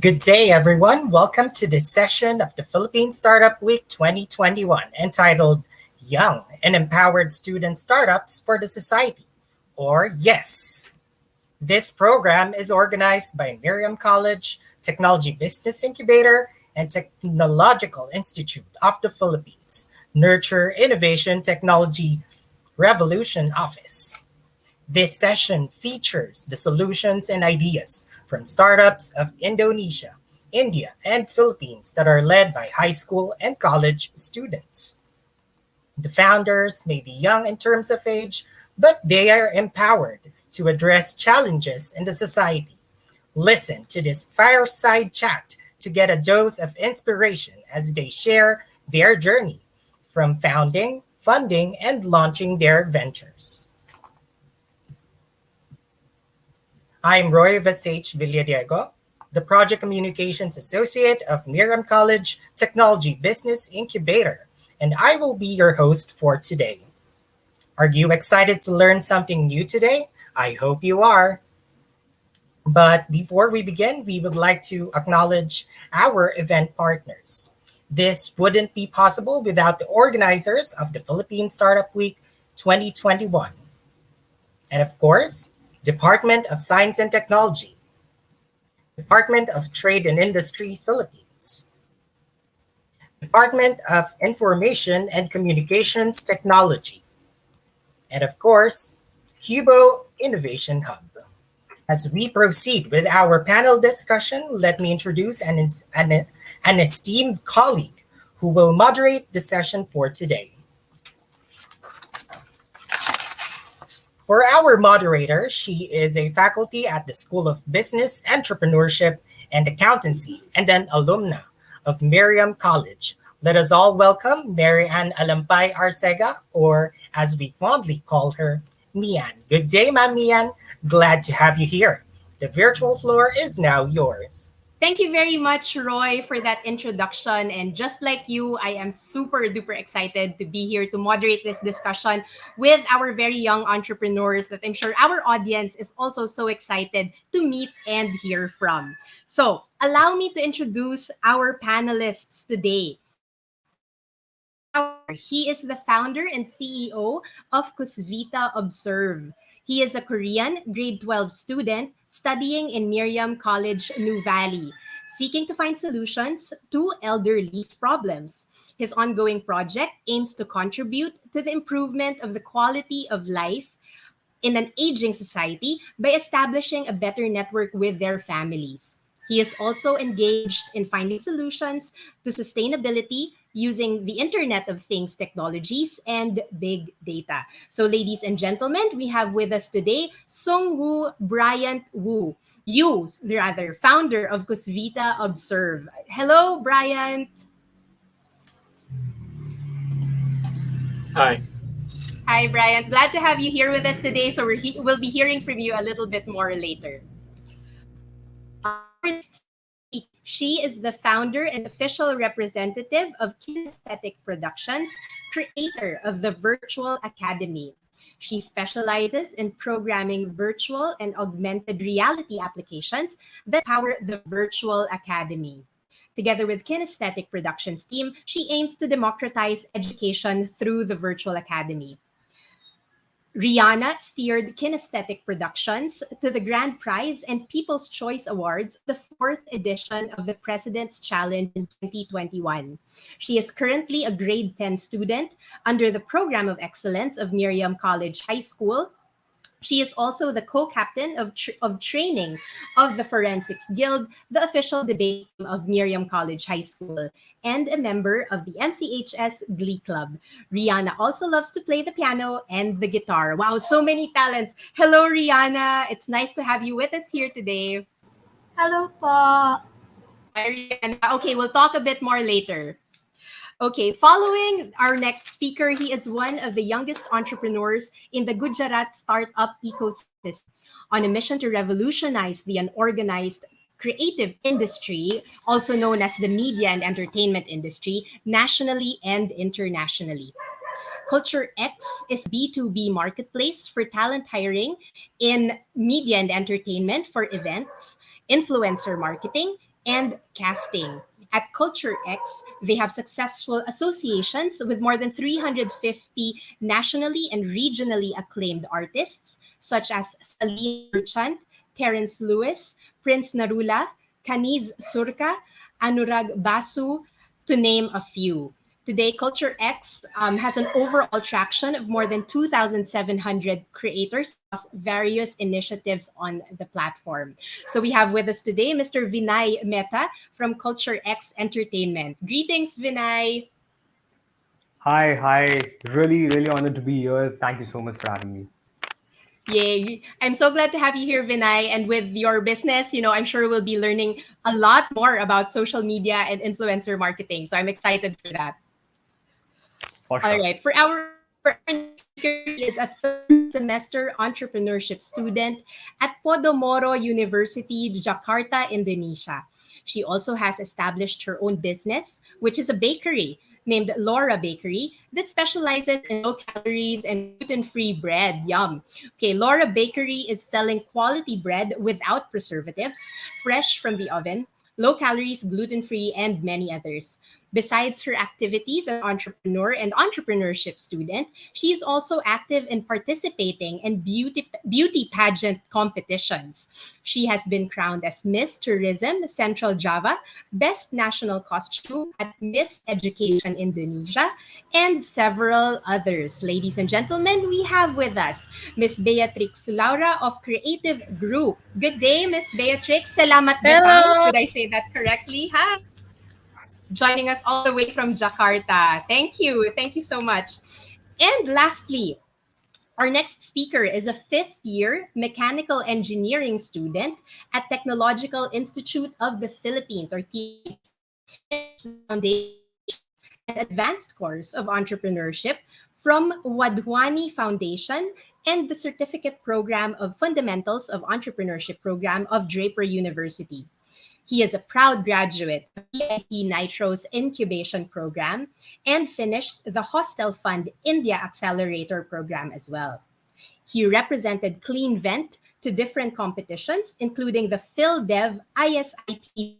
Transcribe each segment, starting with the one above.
Good day, everyone. Welcome to this session of the Philippine Startup Week 2021 entitled Young and Empowered Student Startups for the Society, or YES. This program is organized by Miriam College, Technology Business Incubator, and Technological Institute of the Philippines, Nurture Innovation Technology Revolution Office. This session features the solutions and ideas from startups of Indonesia, India, and Philippines that are led by high school and college students. The founders may be young in terms of age, but they are empowered to address challenges in the society. Listen to this fireside chat to get a dose of inspiration as they share their journey from founding, funding, and launching their ventures. I'm Roy Vasage Villadiego, the Project Communications Associate of Miriam College Technology Business Incubator, and I will be your host for today. Are you excited to learn something new today? I hope you are. But before we begin, we would like to acknowledge our event partners. This wouldn't be possible without the organizers of the Philippine Startup Week 2021. And of course, Department of Science and Technology, Department of Trade and Industry Philippines, Department of Information and Communications Technology, and of course, QBO Innovation Hub. As we proceed with our panel discussion, let me introduce an esteemed colleague who will moderate the session for today. For our moderator, she is a faculty at the School of Business, Entrepreneurship, and Accountancy, and an alumna of Miriam College. Let us all welcome Mary Ann Alampay Arcega, or as we fondly call her, Mian. Good day, Ma'am Mian. Glad to have you here. The virtual floor is now yours. Thank you very much, Roy, for that introduction. And just like you, I am super duper excited to be here to moderate this discussion with our very young entrepreneurs that I'm sure our audience is also so excited to meet and hear from. So allow me to introduce our panelists today. He is the founder and CEO of Kusvita Observe. He is a Korean grade 12 student studying in Miriam College, New Valley, seeking to find solutions to elderly's problems. His ongoing project aims to contribute to the improvement of the quality of life in an aging society by establishing a better network with their families. He is also engaged in finding solutions to sustainability using the Internet of Things technologies and big data. So, ladies and gentlemen, we have with us today Sung-Woo Bryant Woo, founder of Kusvita Observe. Hello, Bryant. Hi. Hi, Bryant. Glad to have you here with us today. So we'll be hearing from you a little bit more later. She is the founder and official representative of Kinesthetic Productions, creator of the Virtual Academy. She specializes in programming virtual and augmented reality applications that power the Virtual Academy. Together with Kinesthetic Productions team, she aims to democratize education through the Virtual Academy. Rihanna steered Kinesthetic Productions to the Grand Prize and People's Choice Awards, the 4th edition of the President's Challenge in 2021. She is currently a grade 10 student under the Program of Excellence of Miriam College High School. She is also the co-captain of training of the Forensics Guild, the official debate team of Miriam College High School, and a member of the MCHS Glee Club. Rihanna also loves to play the piano and the guitar. Wow, so many talents. Hello, Rihanna. It's nice to have you with us here today. Hello po. Hi, Rihanna. Okay, we'll talk a bit more later. Okay, following our next speaker, he is one of the youngest entrepreneurs in the Gujarat startup ecosystem. On a mission to revolutionize the unorganized creative industry, also known as the media and entertainment industry, nationally and internationally. Culture X is B2B marketplace for talent hiring in media and entertainment for events, influencer marketing, and casting. At Culture X, they have successful associations with more than 350 nationally and regionally acclaimed artists, such as Salina Merchant, Terence Lewis, Prince Narula, Kaniz Surka, Anurag Basu, to name a few. Today, Culture X has an overall traction of more than 2,700 creators across various initiatives on the platform. So we have with us today Mr. Vinay Mehta from Culture X Entertainment. Greetings, Vinay. Hi. Really honored to be here. Thank you so much for having me. Yay. I'm so glad to have you here, Vinay. And with your business, I'm sure we'll be learning a lot more about social media and influencer marketing. So I'm excited for that. For All sure. right. For our next speaker, he is a third semester entrepreneurship student at Podomoro University, Jakarta, Indonesia. She also has established her own business, which is a bakery named Laura Bakery that specializes in low calories and gluten-free bread. Yum. Okay, Laura Bakery is selling quality bread without preservatives, fresh from the oven, low calories, gluten-free, and many others. Besides her activities as an entrepreneur and entrepreneurship student, she is also active in participating in beauty pageant competitions. She has been crowned as Miss Tourism Central Java, Best National Costume at Miss Education Indonesia, and several others. Ladies and gentlemen, we have with us Miss Beatrix Laura of Creative Group. Good day, Miss Beatrix. Salamat datang. Hello. Did I say that correctly? Hi. Joining us all the way from Jakarta. Thank you. Thank you so much. And lastly, our next speaker is a fifth year mechanical engineering student at Technological Institute of the Philippines, or TIP. The Foundation and Advanced Course of Entrepreneurship from Wadhwani Foundation and the Certificate Program of Fundamentals of Entrepreneurship program of Draper University. He is a proud graduate of T.I.P. NITRO's incubation program and finished the Hostel Fund India Accelerator program as well. He represented Clean Vent to different competitions, including the PhilDev ISIP,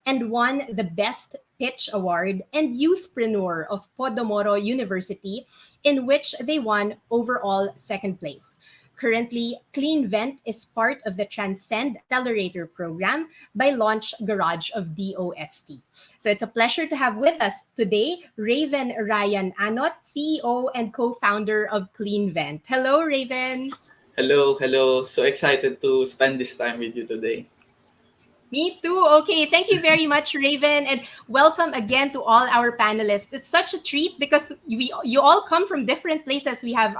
and won the Best Pitch Award and Youthpreneur of Podomoro University, in which they won overall second place. Currently, Clean Vent is part of the Transcend Accelerator program by Launch Garage of DOST. So it's a pleasure to have with us today Raven Ryan Anot, CEO and co-founder of Clean Vent. Hello, Raven. Hello. So excited to spend this time with you today. Me too. Okay, thank you very much, Raven, and welcome again to all our panelists. It's such a treat because you all come from different places. We have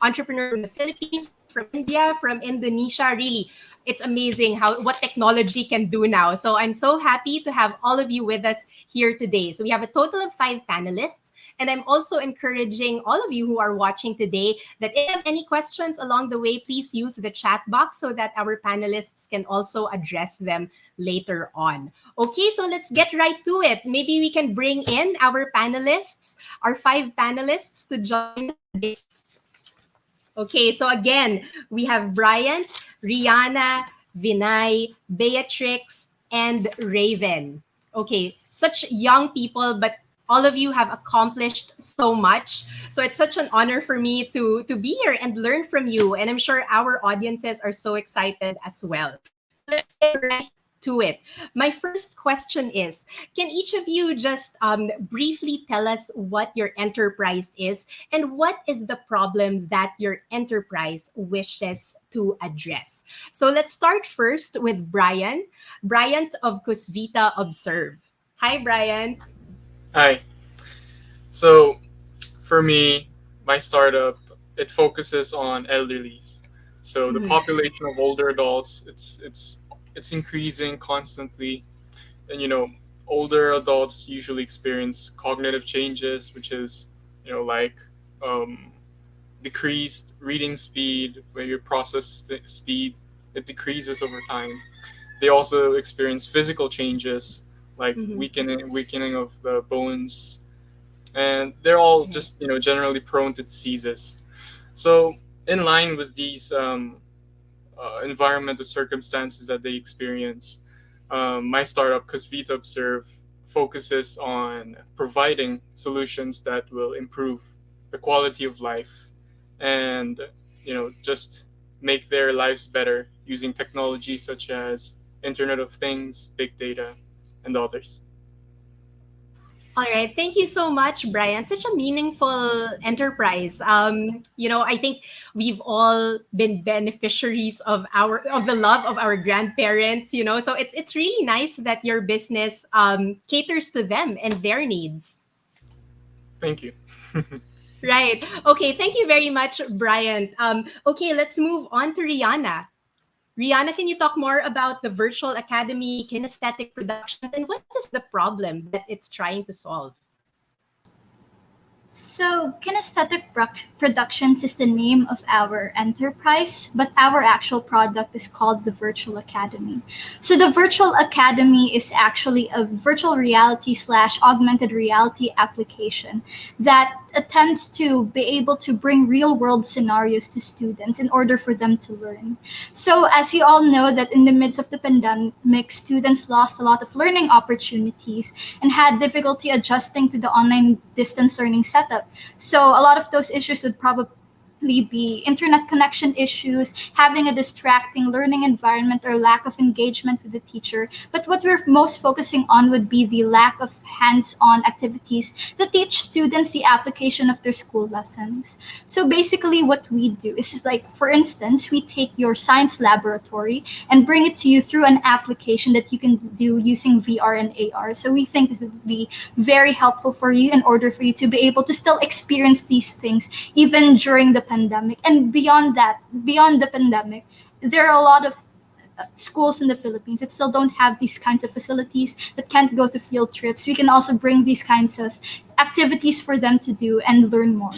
entrepreneurs from the Philippines, from India, from Indonesia. Really, it's amazing how what technology can do now. So I'm so happy to have all of you with us here today. So we have a total of 5 panelists, and I'm also encouraging all of you who are watching today that if you have any questions along the way, please use the chat box so that our panelists can also address them later on. Okay, so let's get right to it. Maybe we can bring in our panelists, our 5 panelists to join us today. Okay, so again, we have Bryant, Rihanna, Vinay, Beatrix, and Raven. Okay, such young people, but all of you have accomplished so much. So it's such an honor for me to be here and learn from you. And I'm sure our audiences are so excited as well. So let's get right to it. My first question is, can each of you just briefly tell us what your enterprise is and what is the problem that your enterprise wishes to address? So let's start first with Brian. Bryant of Cusvita Observe. Hi, Brian. Hi. So, for me, my startup, it focuses on elderlies. So the population of older adults, it's increasing constantly, and older adults usually experience cognitive changes, which is like um, decreased reading speed, where your speed it decreases over time. They also experience physical changes like weakening of the bones, and they're all just generally prone to diseases. So in line with these environmental circumstances that they experience, My startup, Cosvita Observe, focuses on providing solutions that will improve the quality of life and just make their lives better using technology such as Internet of Things, big data, and others. All right. Thank you so much, Brian. Such a meaningful enterprise. I think we've all been beneficiaries of the love of our grandparents, So it's really nice that your business caters to them and their needs. Thank you. Right. Okay. Thank you very much, Brian. Okay, let's move on to Rihanna. Rihanna, can you talk more about the virtual academy, kinesthetic productions, and what is the problem that it's trying to solve? So, Productions is the name of our enterprise, but our actual product is called the Virtual Academy. So, the Virtual Academy is actually a virtual reality slash augmented reality application that attempts to be able to bring real world scenarios to students in order for them to learn. So, as you all know, that in the midst of the pandemic, students lost a lot of learning opportunities and had difficulty adjusting to the online distance learning setup. So a lot of those issues would probably be internet connection issues, having a distracting learning environment, or lack of engagement with the teacher. But what we're most focusing on would be the lack of hands-on activities that teach students the application of their school lessons. So basically what we do is just like, for instance, we take your science laboratory and bring it to you through an application that you can do using VR and AR. So we think this would be very helpful for you in order for you to be able to still experience these things even during the pandemic. And beyond that, beyond the pandemic, there are a lot of schools in the Philippines that still don't have these kinds of facilities, that can't go to field trips. We can also bring these kinds of activities for them to do and learn more.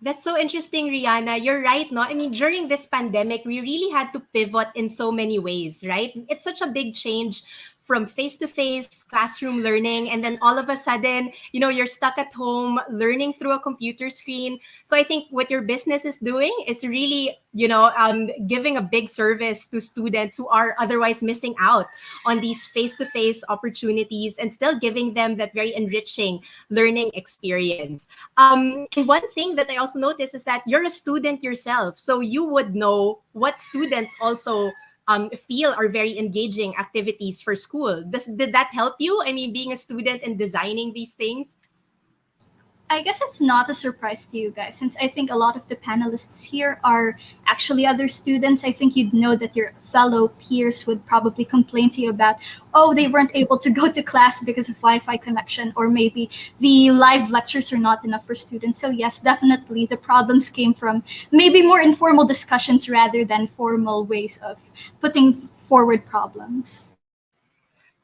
That's so interesting, Rihanna. You're right, no? I mean, during this pandemic, we really had to pivot in so many ways, right? It's such a big change from face-to-face classroom learning, and then all of a sudden, you're stuck at home learning through a computer screen. So I think what your business is doing is really, giving a big service to students who are otherwise missing out on these face-to-face opportunities and still giving them that very enriching learning experience. And one thing that I also noticed is that you're a student yourself, so you would know what students also feel are very engaging activities for school. Did that help you? I mean, being a student and designing these things? I guess it's not a surprise to you guys, since I think a lot of the panelists here are actually other students. I think you'd know that your fellow peers would probably complain to you about, oh, they weren't able to go to class because of Wi-Fi connection, or maybe the live lectures are not enough for students. So yes, definitely the problems came from maybe more informal discussions rather than formal ways of putting forward problems.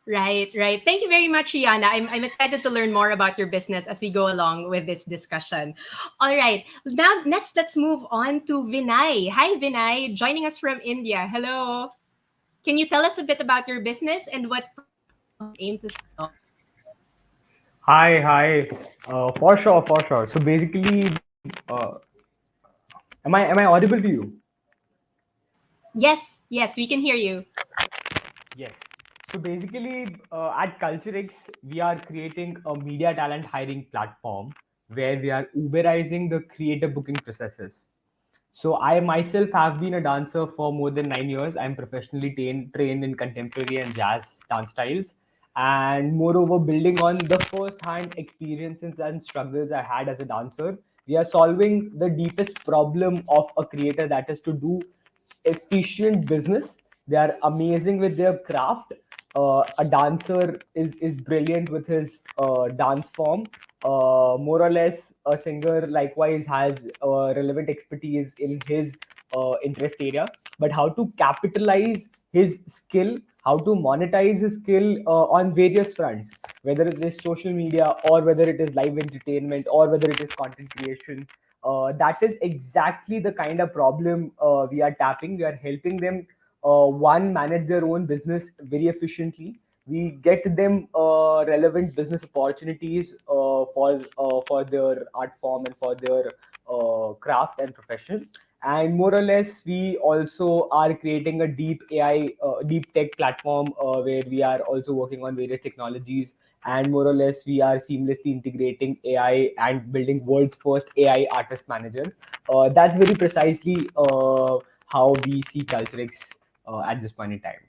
Right, right. Thank you very much, Rihanna. I'm excited to learn more about your business as we go along with this discussion. All right. Now, next, let's move on to Vinay. Hi, Vinay, joining us from India. Hello. Can you tell us a bit about your business and what you aim to solve? Hi. For sure, for sure. So basically, am I audible to you? Yes, yes, we can hear you. Yes. So basically, at CultureX, we are creating a media talent hiring platform where we are Uberizing the creator booking processes. So I myself have been a dancer for more than 9 years. I'm professionally trained in contemporary and jazz dance styles. And moreover, building on the first-hand experiences and struggles I had as a dancer, we are solving the deepest problem of a creator, that is to do efficient business. They are amazing with their craft. A dancer is brilliant with his dance form. More or less, a singer likewise has relevant expertise in his interest area. But how to capitalize his skill, how to monetize his skill on various fronts, whether it is social media or whether it is live entertainment or whether it is content creation. That is exactly the kind of problem we are tapping. We are helping them, one, manage their own business very efficiently. We get them relevant business opportunities for their art form and for their craft and profession. And more or less, we also are creating a deep AI, deep tech platform where we are also working on various technologies. And more or less, we are seamlessly integrating AI and building world's first AI artist manager. That's very precisely how we see Culturex at this point in time.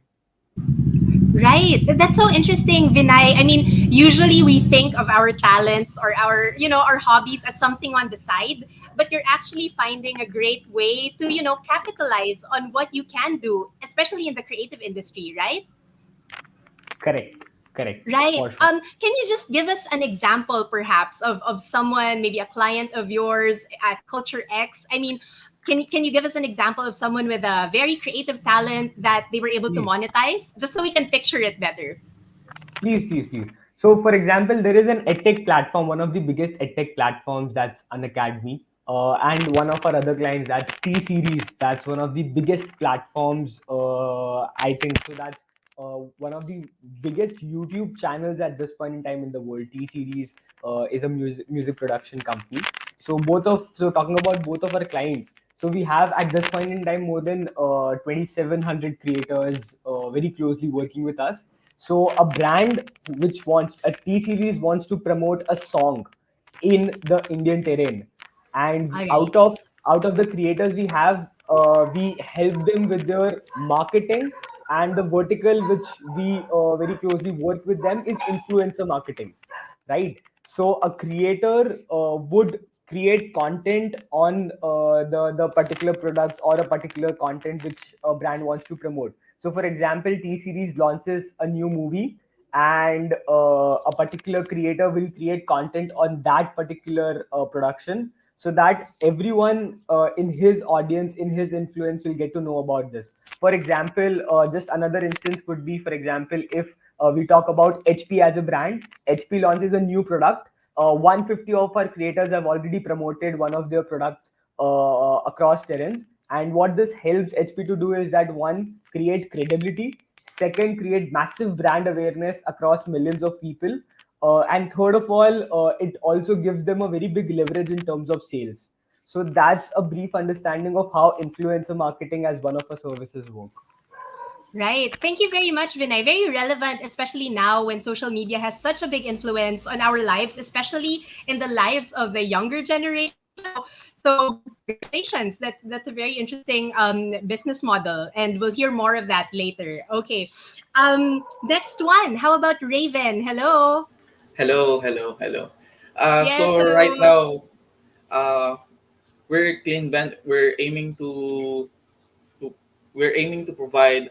Right. That's so interesting, Vinay. I mean, usually we think of our talents or our, our hobbies as something on the side, but you're actually finding a great way to, capitalize on what you can do, especially in the creative industry, right? Correct. Correct. Right. For sure. Can you just give us an example, perhaps, of someone, maybe a client of yours at Culture X? I mean, can you give us an example of someone with a very creative talent that they were able to Please. monetize, just so we can picture it better? Please. So, for example, there is an edtech platform, one of the biggest edtech platforms, that's an academy. And one of our other clients, that's T Series. That's one of the biggest platforms, I think. So that's one of the biggest YouTube channels at this point in time in the world. T Series is a music production company. So talking about both of our clients, so we have at this point in time more than 2,700 creators very closely working with us. So a brand which wants a T series wants to promote a song in the Indian terrain, and All right. out of the creators we help them with their marketing, and the vertical which we very closely work with them is influencer marketing, right? So a creator would create content on the particular product or a particular content which a brand wants to promote. So, for example, T Series launches a new movie, and a particular creator will create content on that particular production, so that everyone in his audience, in his influence, will get to know about this. For example, just another instance could be, for example, if we talk about HP as a brand, HP launches a new product. 150 of our creators have already promoted one of their products across terrains. And what this helps HP to do is that, one, create credibility, second, create massive brand awareness across millions of people, and third of all, it also gives them a very big leverage in terms of sales. So that's a brief understanding of how influencer marketing as one of our services work. Right. Thank you very much, Vinay. Very relevant, especially now when social media has such a big influence on our lives, especially in the lives of the younger generation. So congratulations. That's a very interesting business model, and we'll hear more of that later. Okay. Next one. How about Raven? Hello. Hello. Yeah. So right So now, uh, we're aiming to we're aiming to provide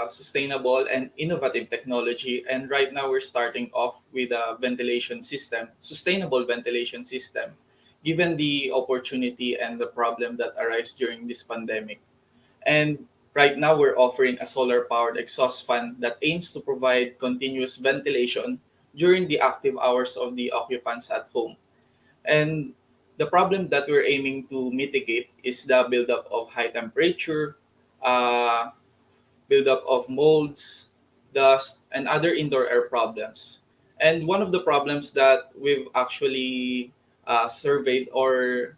sustainable and innovative technology. And right now, we're starting off with a sustainable ventilation system, given the opportunity and the problem that arise during this pandemic. And right now, we're offering a solar-powered exhaust fan that aims to provide continuous ventilation during the active hours of the occupants at home. And the problem that we're aiming to mitigate is the buildup of high temperature, uh, buildup of molds, dust, and other indoor air problems. And one of the problems that we've actually surveyed or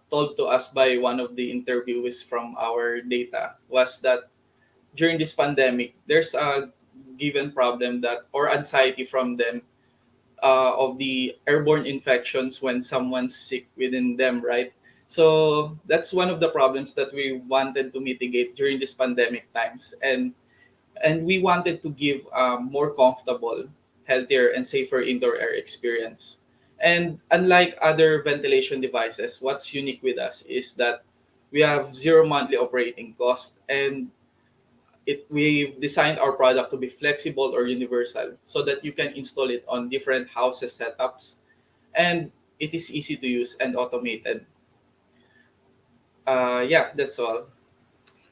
told to us by one of the interviewees from our data was that during this pandemic, there's a given problem that or anxiety from them of the airborne infections when someone's sick within them, right? So that's one of the problems that we wanted to mitigate during this pandemic times, and we wanted to give a more comfortable, healthier, and safer indoor air experience. And unlike other ventilation devices, what's unique with us is that we have zero monthly operating cost, and we've designed our product to be flexible or universal so that you can install it on different houses setups, and it is easy to use and automated. Yeah, that's all.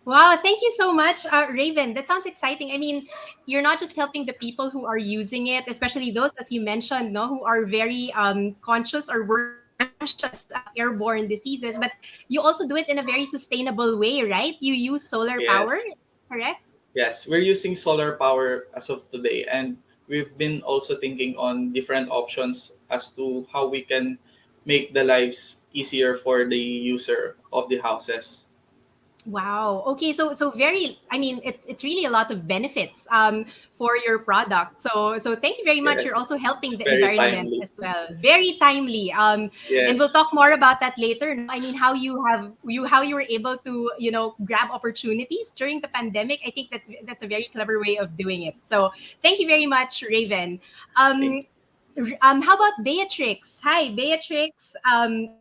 wow, thank you so much, Raven. That sounds exciting. I mean, you're not just helping the people who are using it, especially those, as you mentioned, no, who are very conscious or worried or conscious of airborne diseases, but you also do it in a very sustainable way, right? You use solar power, Yes. correct? Yes, we're using solar power as of today, and we've been also thinking on different options as to how we can make the lives easier for the user of the houses. Wow. Okay, so very, I mean, it's really a lot of benefits for your product. So thank you very much. You're Yes, also helping it's the very environment timely. as well. Very timely. And we'll Yes, talk more about that later. No? I mean, how you were able to, grab opportunities during the pandemic. I think that's a very clever way of doing it. So thank you very much, Raven. thank Um how about Beatrix? Hi, Beatrix. Also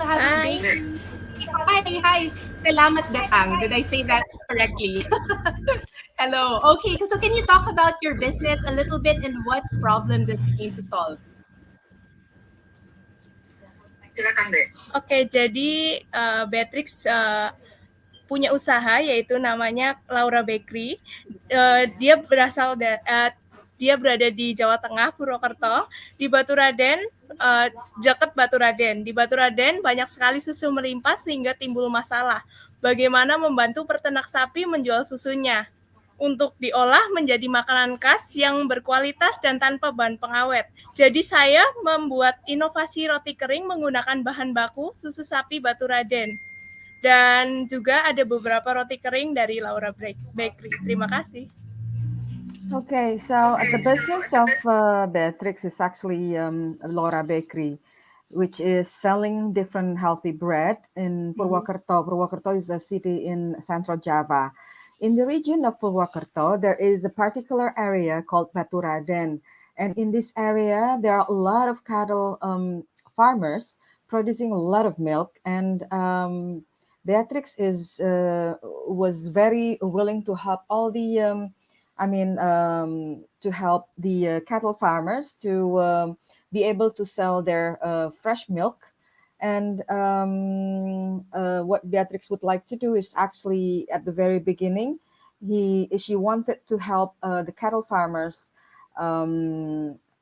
have a Hi. bakery. Hi, hi. Salamat datang. Did I say that correctly? Hello. Okay, so can you talk about your business a little bit and what problem does it aim to solve? Oke, jadi Beatrix punya usaha yaitu namanya Laura Bakery. Dia dia berada di Jawa Tengah, Purwokerto, di Baturaden, dekat Baturaden. Di Baturaden banyak sekali susu melimpah sehingga timbul masalah. Bagaimana membantu peternak sapi menjual susunya untuk diolah menjadi makanan khas yang berkualitas dan tanpa bahan pengawet. Jadi saya membuat inovasi roti kering menggunakan bahan baku susu sapi Baturaden. Dan juga ada beberapa roti kering dari Laura Bakery. Terima kasih. Okay, so the business of Beatrix is actually Laura Bakery, which is selling different healthy bread in Purwokerto. Purwokerto is a city in Central Java. In the region of Purwokerto, there is a particular area called Baturaden. And in this area, there are a lot of cattle farmers producing a lot of milk. And Beatrix was very willing to help all the to help the cattle farmers to be able to sell their fresh milk. And what Beatrix would like to do is actually at the very beginning, she wanted to help the cattle farmers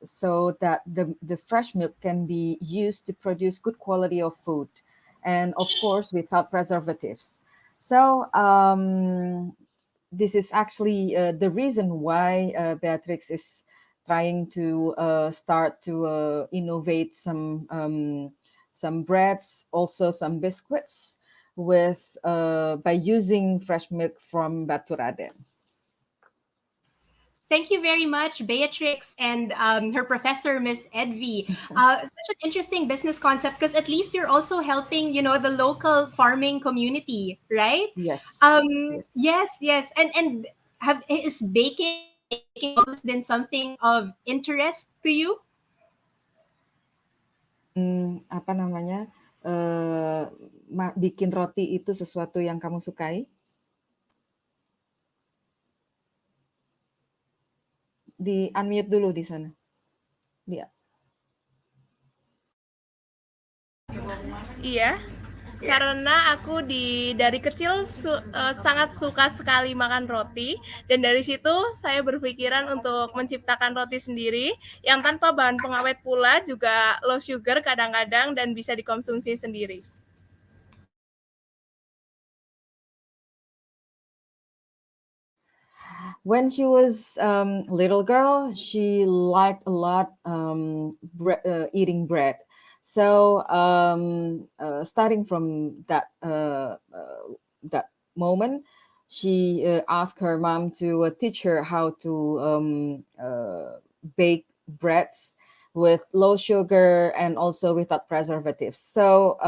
so that the fresh milk can be used to produce good quality of food, and of course without preservatives. So this is actually the reason why Beatrix is trying to start to innovate some breads, also some biscuits with by using fresh milk from Baturaden. Thank you very much, Beatrix, and her professor, Miss Edvi. Such an interesting business concept because at least you're also helping, the local farming community, right? Yes. Yes, and is baking always been something of interest to you? Apa namanya? Bikin roti itu sesuatu yang kamu sukai? Di unmute dulu di sana. Dia. Iya, karena aku dari kecil sangat suka sekali makan roti, dan dari situ saya berpikiran untuk menciptakan roti sendiri yang tanpa bahan pengawet pula, juga low sugar kadang-kadang, dan bisa dikonsumsi sendiri. When she was little girl, she liked a lot eating bread. So starting from that moment, she asked her mom to teach her how to bake breads with low sugar and also without preservatives. So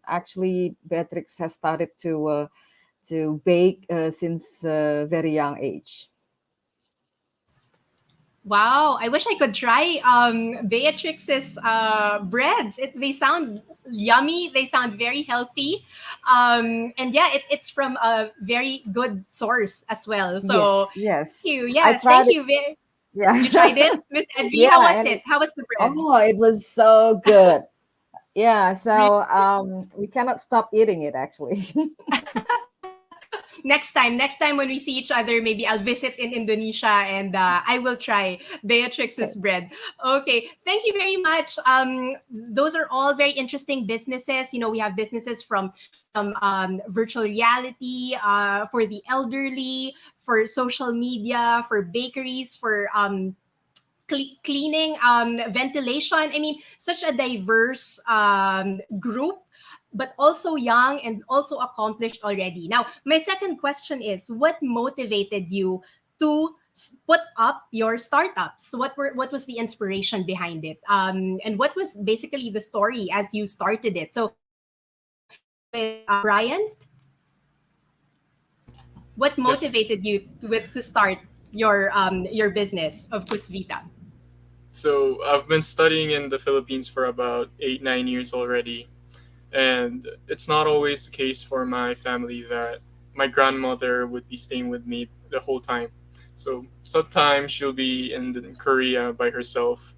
actually, Beatrix has started to bake since a very young age. Wow, I wish I could try Beatrix's breads. They sound yummy. They sound very healthy, and yeah, it's from a very good source as well. So Yes. thank you. I Yeah, tried thank it. you. Very. Yeah. You tried it, Miss Edvi. Yeah, How was and it? How was the bread? it was so good. Yeah, so we cannot stop eating it actually. Next time when we see each other, maybe I'll visit in Indonesia and I will try Beatrix's bread. Okay, thank you very much. Those are all very interesting businesses. We have businesses from virtual reality for the elderly, for social media, for bakeries, for cleaning, ventilation. I mean, such a diverse group, but also young and also accomplished already. Now, my second question is, what motivated you to put up your startups? What was the inspiration behind it? And what was basically the story as you started it? So, starting with Brian, what Yes. motivated you to start your business of Kusvita? So I've been studying in the Philippines for about 8, 9 years already, and it's not always the case for my family that my grandmother would be staying with me the whole time. So sometimes she'll be in Korea by herself,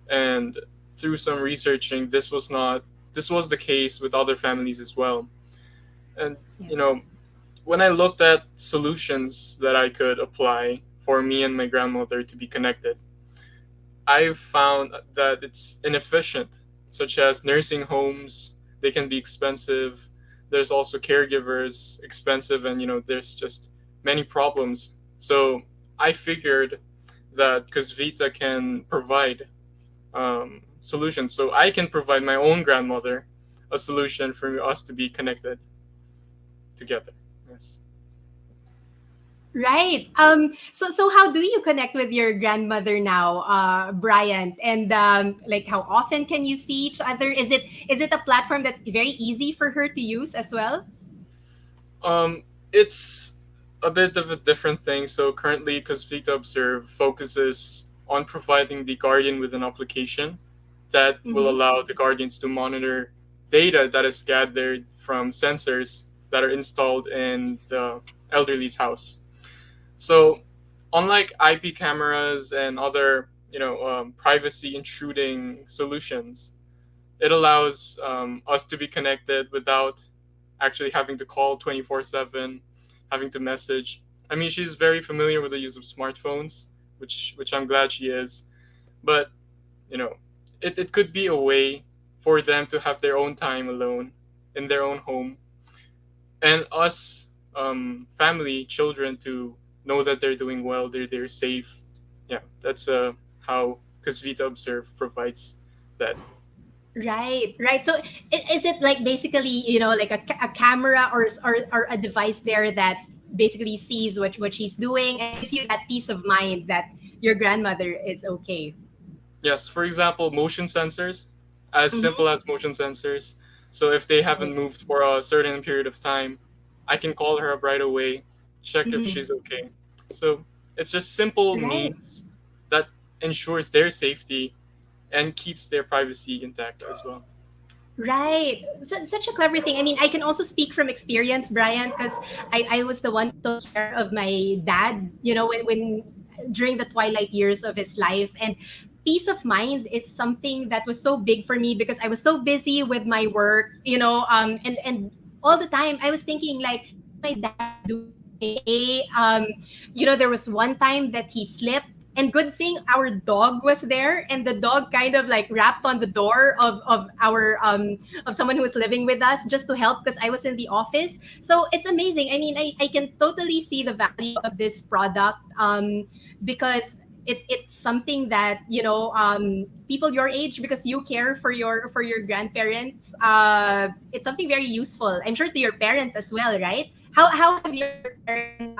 and through some researching, this was the case with other families as well. And Yeah. you know, when I looked at solutions that I could apply for me and my grandmother to be connected, I've found that it's inefficient, such as nursing homes. They can be expensive. There's also caregivers, expensive, and there's just many problems. So I figured that because Vita can provide solutions, so I can provide my own grandmother a solution for us to be connected together. Yes. Right. So how do you connect with your grandmother now, Bryant? And like, how often can you see each other? Is it a platform that's very easy for her to use as well? Um, it's a bit of a different thing. So currently, because Vita Observe focuses on providing the guardian with an application that will Mm-hmm. allow the guardians to monitor data that is gathered from sensors that are installed in the elderly's house. So, unlike IP cameras and other, privacy intruding solutions, it allows us to be connected without actually having to call 24/7, having to message. I mean, she's very familiar with the use of smartphones, which I'm glad she is. But you know, it could be a way for them to have their own time alone in their own home, and us family children to know that they're doing well, they're safe. Yeah, that's how Kasvita Observe provides that. Right, right. So is it like basically, like a camera or a device there that basically sees what she's doing and gives you that peace of mind that your grandmother is okay? Yes, for example, motion sensors, as Mm-hmm. simple as motion sensors. So if they haven't Right. moved for a certain period of time, I can call her up right away, check if Mm-hmm. she's okay. So it's just simple Right. means that ensures their safety and keeps their privacy intact as well. Right. Such a clever thing. I mean, I can also speak from experience, Brian, because I was the one who took care of my dad, when during the twilight years of his life. And peace of mind is something that was so big for me because I was so busy with my work, and all the time I was thinking like, is my dad doing okay? There was one time that he slipped, and good thing our dog was there, and the dog kind of like rapped on the door of our of someone who was living with us just to help because I was in the office. So it's amazing. I mean, I can totally see the value of this product, because it's something that people your age, because you care for your grandparents, it's something very useful, I'm sure, to your parents as well, right? How have your parents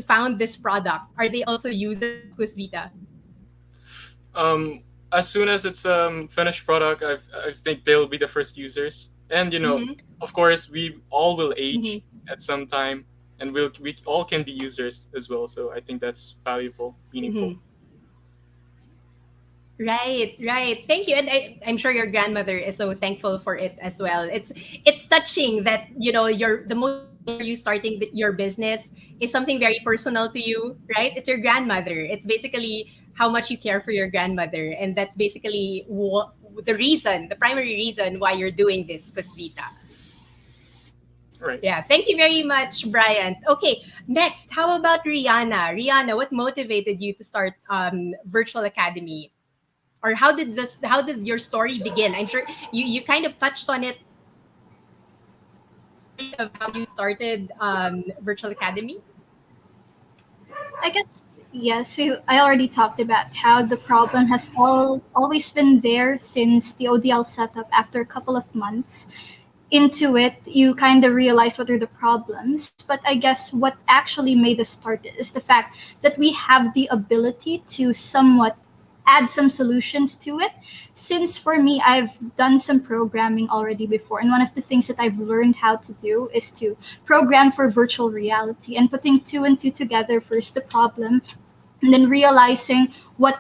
found this product? Are they also users of Kusvita? Um, as soon as it's finished product, I think they'll be the first users. And Mm-hmm. of course, we all will Mm-hmm. age at some time, and we all can be users as well. So I think that's valuable, meaningful. Mm-hmm. Right, right. Thank you, and I'm sure your grandmother is so thankful for it as well. It's touching that your the motivation for you starting your business is something very personal to you, right? It's your grandmother. It's basically how much you care for your grandmother, and that's basically the primary reason why you're doing this, Cosvita. Right. Yeah, thank you very much, Brian. Okay, next, how about Rihanna? Rihanna, what motivated you to start Virtual Academy? Or how did your story begin? I'm sure you kind of touched on it. Story of how you started Virtual Academy. I guess yes. I already talked about how the problem has always been there since the ODL setup. After a couple of months into it, you kind of realize what are the problems. But I guess what actually made us start it is the fact that we have the ability to somewhat add some solutions to it. Since for me, I've done some programming already before, and one of the things that I've learned how to do is to program for virtual reality and putting two and two together, first the problem, and then realizing what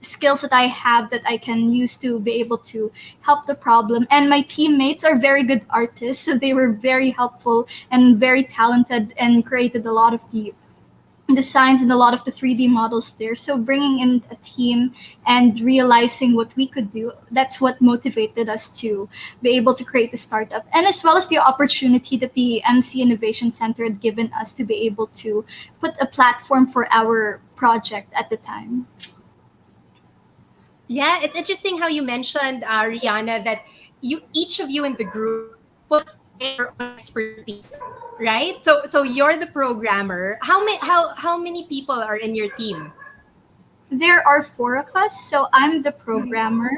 skills that I have that I can use to be able to help the problem. And my teammates are very good artists, so they were very helpful and very talented and created a lot of the designs and a lot of the 3D models there. So bringing in a team and realizing what we could do, that's what motivated us to be able to create the startup. And as well as the opportunity that the MC Innovation Center had given us to be able to put a platform for our project at the time. Yeah, it's interesting how you mentioned, Rihanna, that you each of you in the group put in your own expertise, right? So you're the programmer. How many people are in your team? There are four of us, so I'm the programmer,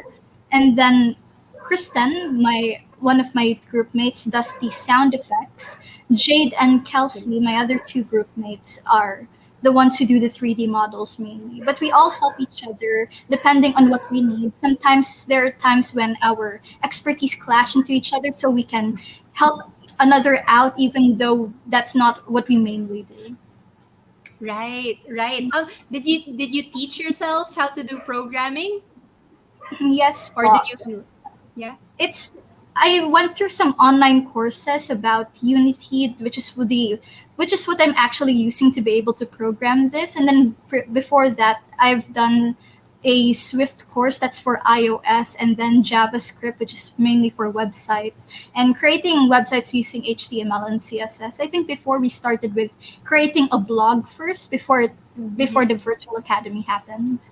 and then Kristen, my one of my group mates, does the sound effects. Jade and Kelsey, my other two group mates, are the ones who do the 3D models mainly. But we all help each other depending on what we need. Sometimes there are times when our expertise clash into each other, so we can help another out, even though that's not what we mainly do. Right, right. Did you teach yourself how to do programming, Yes, or did po. you? Yeah. It's I went through some online courses about Unity, which is what I'm actually using to be able to program this. And then before that, I've done a Swift course that's for iOS, and then JavaScript, which is mainly for websites and creating websites using HTML and CSS. I think before we started with creating a blog first before the virtual academy happened.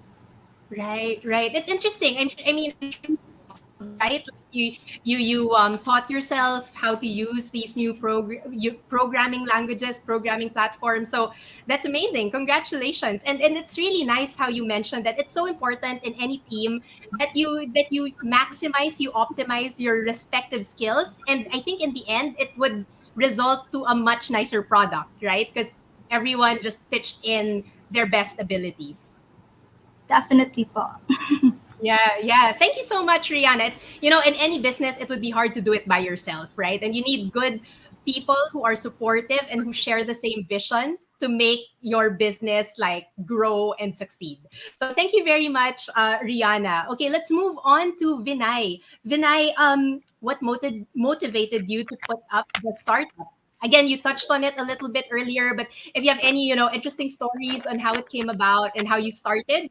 Right, right. It's interesting. I'm sure right? Like you taught yourself how to use these new programming languages, programming platforms. So that's amazing. Congratulations. And it's really nice how you mentioned that it's so important in any team that you maximize, you optimize your respective skills. And I think in the end it would result to a much nicer product, right? Because everyone just pitched in their best abilities. Definitely po. Yeah, yeah. Thank you so much, Rihanna. It's, in any business, it would be hard to do it by yourself, right? And you need good people who are supportive and who share the same vision to make your business like grow and succeed. So thank you very much, Rihanna. Okay, let's move on to Vinay. Vinay, what motivated you to put up the startup? Again, you touched on it a little bit earlier, but if you have any, interesting stories on how it came about and how you started.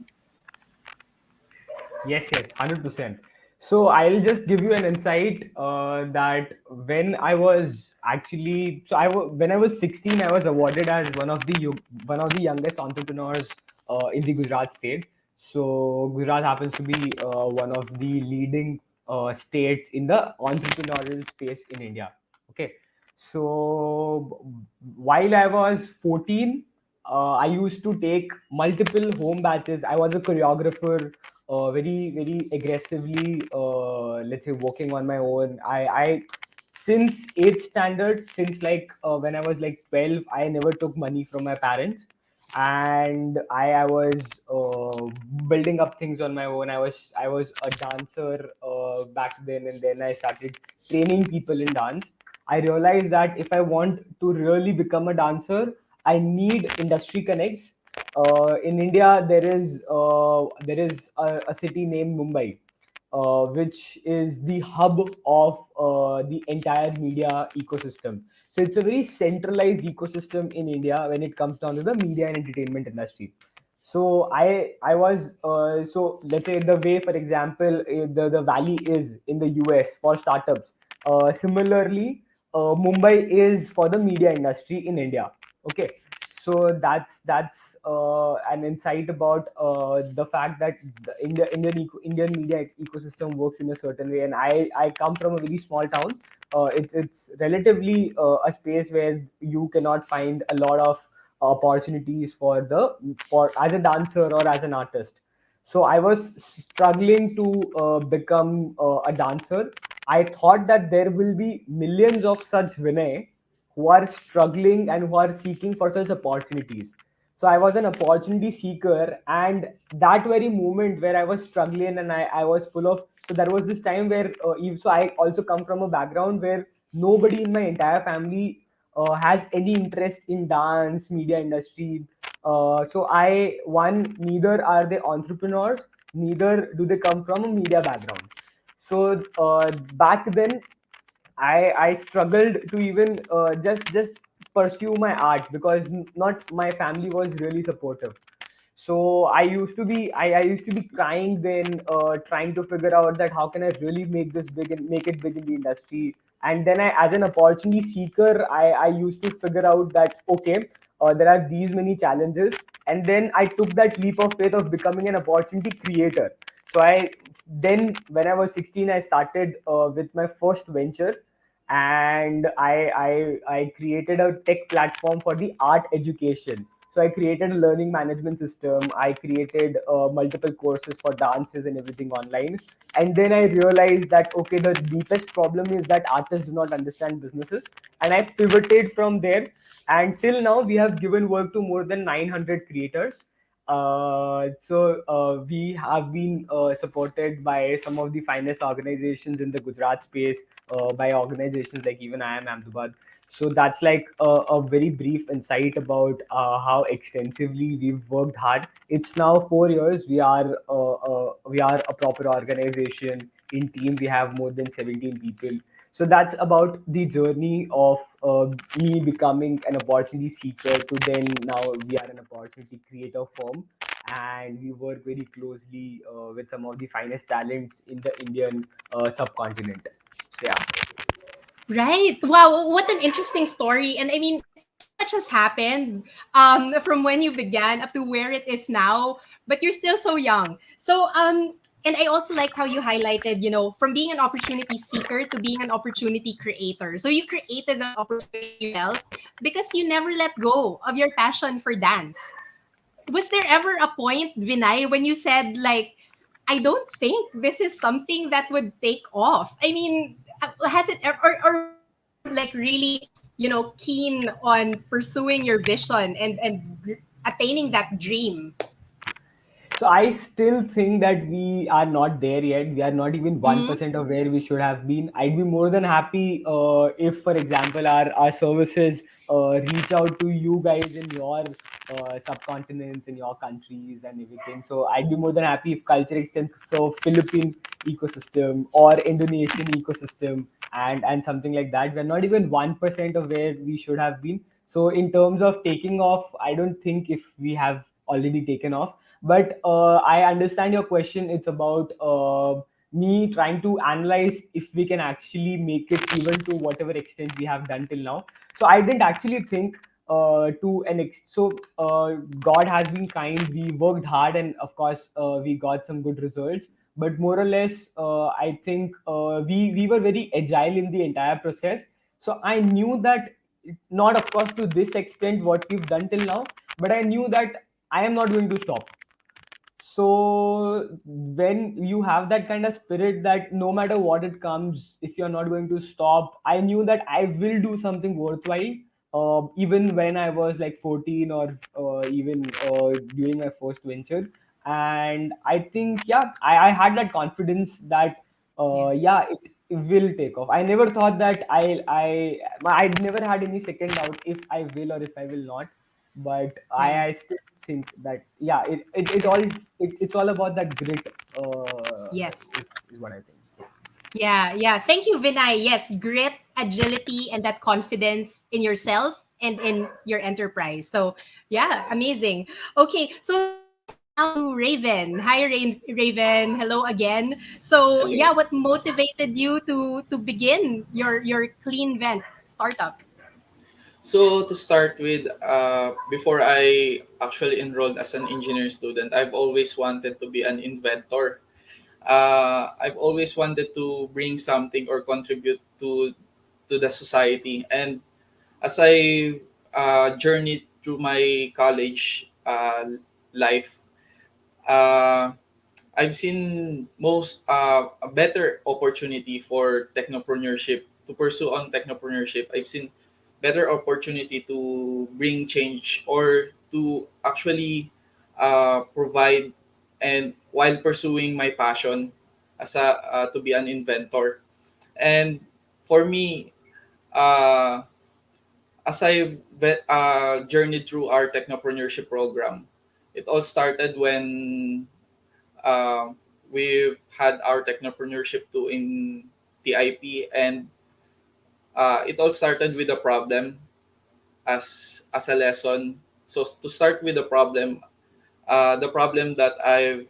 Yes, yes, 100%. So I'll just give you an insight that when I was actually, when I was 16, I was awarded as one of the youngest entrepreneurs in the Gujarat state. So Gujarat happens to be one of the leading states in the entrepreneurial space in India. Okay, so while I was 14, I used to take multiple home batches. I was a choreographer, very very aggressively, let's say, working on my own. I since 8th standard, since like when I was like 12, I never took money from my parents, and I was building up things on my own. I was a dancer back then, and then I started training people in dance. I realized that if I want to really become a dancer, I need industry connects. In India, there is a city named Mumbai, which is the hub of the entire media ecosystem. So it's a very centralized ecosystem in India when it comes down to the media and entertainment industry. So I was so let's say the way, for example, the valley is in the US for startups. Similarly, Mumbai is for the media industry in India. Okay, so that's an insight about the fact that the Indian media ecosystem works in a certain way. And I come from a very small town. It's relatively a space where you cannot find a lot of opportunities for as a dancer or as an artist. So I was struggling to become a dancer. I thought that there will be millions of such Vinay who are struggling and who are seeking for such opportunities. So I was an opportunity seeker, and that very moment where I was struggling and I was full of, so there was this time where so I also come from a background where nobody in my entire family has any interest in dance media industry. So I one neither are they entrepreneurs, neither do they come from a media background. So back then I struggled to even just pursue my art because not my family was really supportive. So I used to be crying then, trying to figure out that how can I really make this big and make it big in the industry. And then I, as an opportunity seeker, I used to figure out that okay, there are these many challenges, and then I took that leap of faith of becoming an opportunity creator. So I then when I was 16, I started with my first venture, and I created a tech platform for the art education. So I created a learning management system. I created multiple courses for dances and everything online. And then I realized that okay, the deepest problem is that artists do not understand businesses. And I pivoted from there. And till now, we have given work to more than 900 creators. We have been supported by some of the finest organizations in the Gujarat space, by organizations like even I am Ahmedabad. So that's like a very brief insight about how extensively we've worked hard. It's now 4 years. We are a proper organization. In team, we have more than 17 people. So that's about the journey of me becoming an opportunity seeker to then now we are an opportunity creator firm, and we work very closely with some of the finest talents in the Indian subcontinent. So yeah. Right. Wow, what an interesting story. And I mean, so much has happened from when you began up to where it is now, but you're still so young. So, and I also like how you highlighted, from being an opportunity seeker to being an opportunity creator. So you created that opportunity yourself because you never let go of your passion for dance. Was there ever a point, Vinay, when you said, like, I don't think this is something that would take off? I mean, has it ever, or were you like really, keen on pursuing your vision and attaining that dream? So I still think that we are not there yet. We are not even Mm-hmm. 1% of where we should have been. I'd be more than happy if, for example, our services reach out to you guys in your subcontinents, in your countries, and everything. So I'd be more than happy if culture extends so Philippine ecosystem or Indonesian ecosystem and something like that. We're not even 1% of where we should have been. So in terms of taking off, I don't think if we have already taken off, but I understand your question. It's about me trying to analyze if we can actually make it even to whatever extent we have done till now. So I didn't actually think God has been kind. We worked hard, and of course we got some good results. But more or less, I think we were very agile in the entire process. So I knew that, not of course to this extent what we've done till now, but I knew that I am not going to stop. So when you have that kind of spirit that no matter what it comes, if you're not going to stop, I knew that I will do something worthwhile. Even when I was like 14 or even doing my first venture. And I think, yeah, I had that confidence that Yeah. yeah, it will take off. I never thought that I never had any second doubt if I will or if I will not. But Yeah. I still think that yeah, it's all about that grit. Yes. Is what I think. Yeah, yeah. Thank you, Vinay. Yes, grit, agility, and that confidence in yourself and in your enterprise. So, yeah, amazing. Okay, so let's move now to Raven. Hi, Raven. Hello again. So, Hello. yeah, what motivated you to begin your clean vent startup? So to start with, before I actually enrolled as an engineer student, I've always wanted to be an inventor. I've always wanted to bring something or contribute to the society. And as I journeyed through my college life, uh, I've seen a better opportunity for technopreneurship to pursue on technopreneurship. I've seen better opportunity to bring change or to actually provide and while pursuing my passion as a to be an inventor. And for me, uh, as I journeyed through our technopreneurship program, it all started when uh, we've had our technopreneurship too in TIP, and it all started with a problem as a lesson. So to start with the problem that I've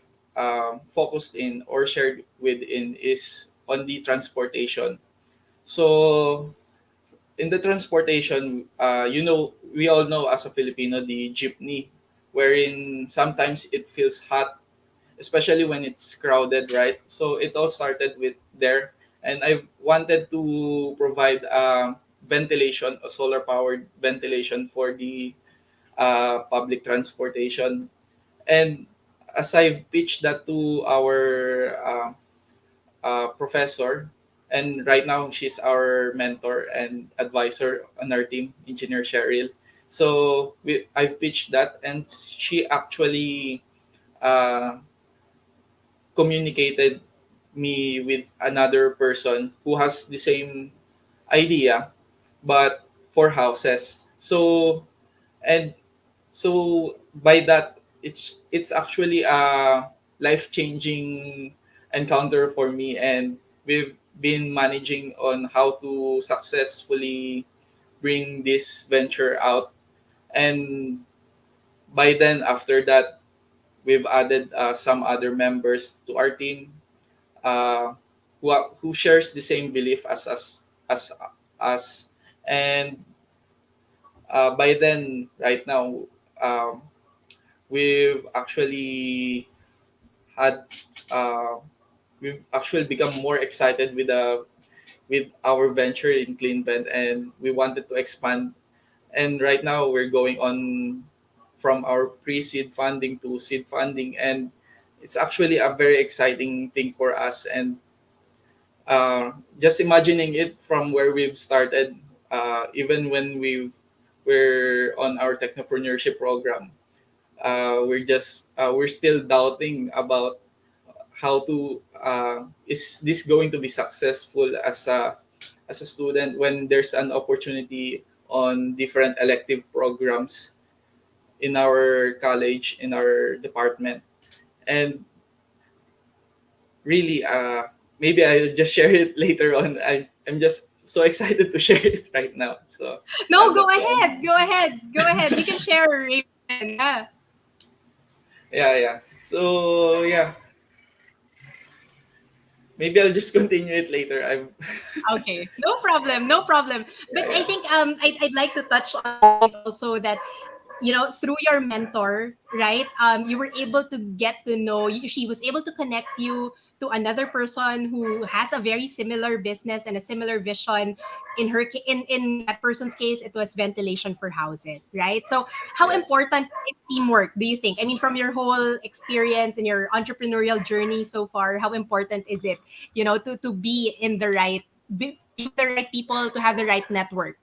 focused in or shared within is on the transportation. So in the transportation, we all know as a Filipino the jeepney, wherein sometimes it feels hot, especially when it's crowded, right? So it all started with there, and I wanted to provide ventilation, a solar powered ventilation for the public transportation. And as I've pitched that to our professor, and right now she's our mentor and advisor on our team, Engineer Cheryl. So I've pitched that, and she actually uh, communicated me with another person who has the same idea, but for houses. So and so by that, it's actually a life changing encounter for me, and we've been managing on how to successfully bring this venture out. And by then, after that, we've added some other members to our team, uh, who shares the same belief as us. And by then, right now, um, we've actually had uh, we've actually become more excited with our venture in CleanVent, and we wanted to expand. And right now, we're going on from our pre-seed funding to seed funding, and it's actually a very exciting thing for us. And just imagining it from where we've started, even when we're on our technopreneurship program, we're still doubting about how to is this going to be successful as a student when there's an opportunity on different elective programs in our college, in our department. And really, maybe I'll just share it later on. I'm just so excited to share it right now. So No, go that's ahead. Go ahead. Go ahead. You can share, Raven. Yeah. yeah. So yeah, maybe I'll just continue it later. I'm Okay. No problem. No problem. yeah, But I yeah. think I'd like to touch on it also that through your mentor, right, you were able to get to know she was able to connect you to another person who has a very similar business and a similar vision. In that person's case, it was ventilation for houses, right? So how Yes. important is teamwork, do you think? I mean, from your whole experience and your entrepreneurial journey so far, how important is it, to be in the right be with the right people, to have the right network?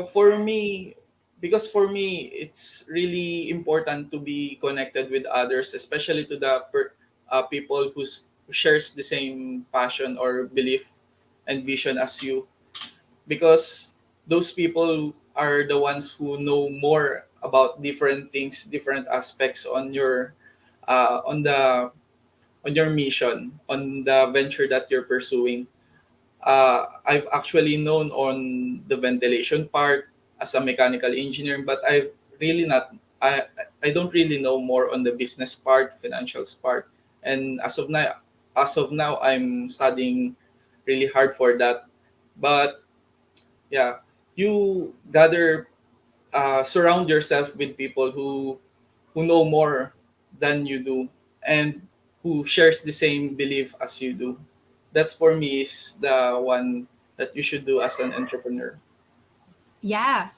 For me, because for me, it's really important to be connected with others, especially to the people who shares the same passion or belief and vision as you, because those people are the ones who know more about different things, different aspects on your on the on your mission, on the venture that you're pursuing. I've actually known on the ventilation part as a mechanical engineer, but really not. I don't really know more on the business part, financials part, and as of now, I'm studying really hard for that. But yeah, you gather surround yourself with people who know more than you do, and who shares the same belief as you do. That's for me is the one that you should do as an entrepreneur. Yeah,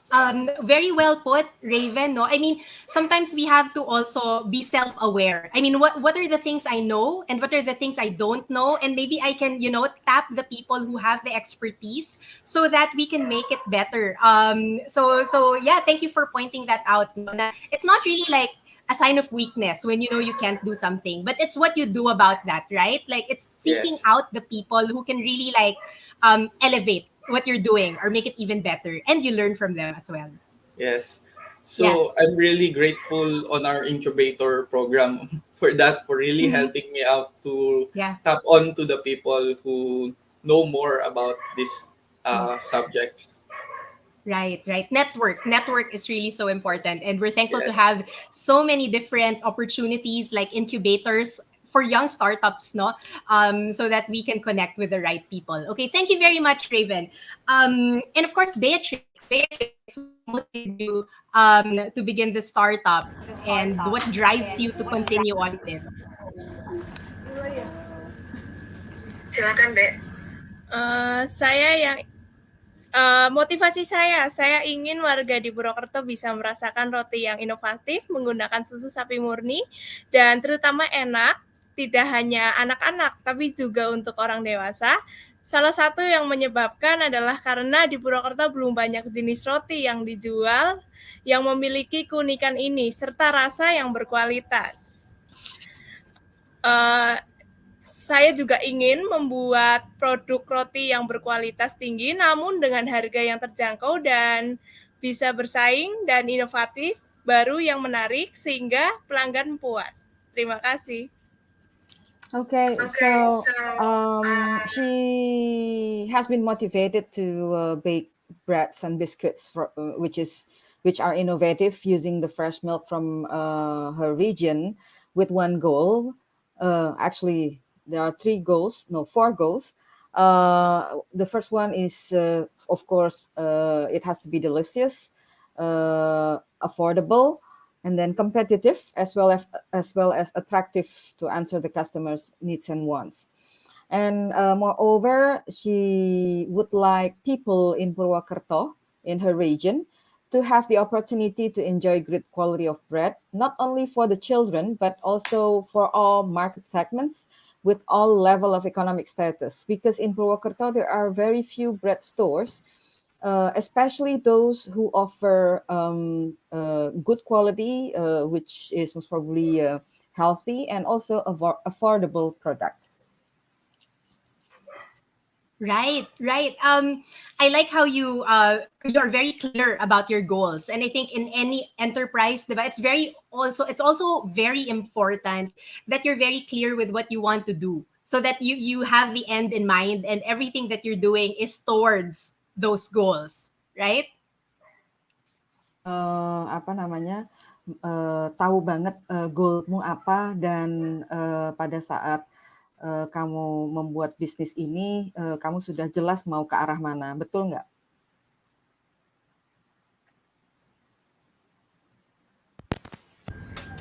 very well put, Raven. No, I mean, sometimes we have to also be self-aware. I mean, what are the things I know and what are the things I don't know, and maybe I can, tap the people who have the expertise so that we can make it better. So yeah, thank you for pointing that out. No, na it's not really like a sign of weakness when you know you can't do something, but it's what you do about that, right? Like it's seeking Yes. out the people who can really like elevate what you're doing or make it even better, and you learn from them as well. Yes. Yeah. So I'm really grateful on our incubator program for that, for really Mhm. helping me out to Yeah. tap on to the people who know more about these subjects. Right. Network is really so important, and we're thankful to Yes. have so many different opportunities like incubators for young startups, no, so that we can connect with the right people. Okay, thank you very much, Raven, and of course, Beatrix. Beatrix, what motivated you to begin the startup, and what drives you to continue on with it? Silakan, Be. Saya yang motivasi saya ingin warga di Purwokerto bisa merasakan roti yang inovatif menggunakan susu sapi murni dan terutama enak, tidak hanya anak-anak tapi juga untuk orang dewasa. Salah satu yang menyebabkan adalah karena di Purwokerto belum banyak jenis roti yang dijual yang memiliki keunikan ini serta rasa yang berkualitas. Saya juga ingin membuat produk roti yang berkualitas tinggi namun dengan harga yang terjangkau dan bisa bersaing dan inovatif, baru yang menarik sehingga pelanggan puas. Terima kasih. Okay, so she has been motivated to bake breads and biscuits which are innovative using the fresh milk from her region with one goal. Actually, there are four goals. The first one is, of course, it has to be delicious, affordable, and then competitive as well as attractive to answer the customers' needs and wants. And moreover, she would like people in Purwokerto, in her region, to have the opportunity to enjoy great quality of bread, not only for the children, but also for all market segments with all level of economic status. Because in Purwokerto, there are very few bread stores, especially those who offer good quality, which is most probably healthy and also affordable products. Right. I like how you're very clear about your goals, and I think in any enterprise, diba, it's also very important that you're very clear with what you want to do, so that you have the end in mind, and everything that you're doing is towards those goals, right? Apa namanya, tahu banget goalmu apa dan pada saat kamu membuat bisnis ini, kamu sudah jelas mau ke arah mana, betul nggak?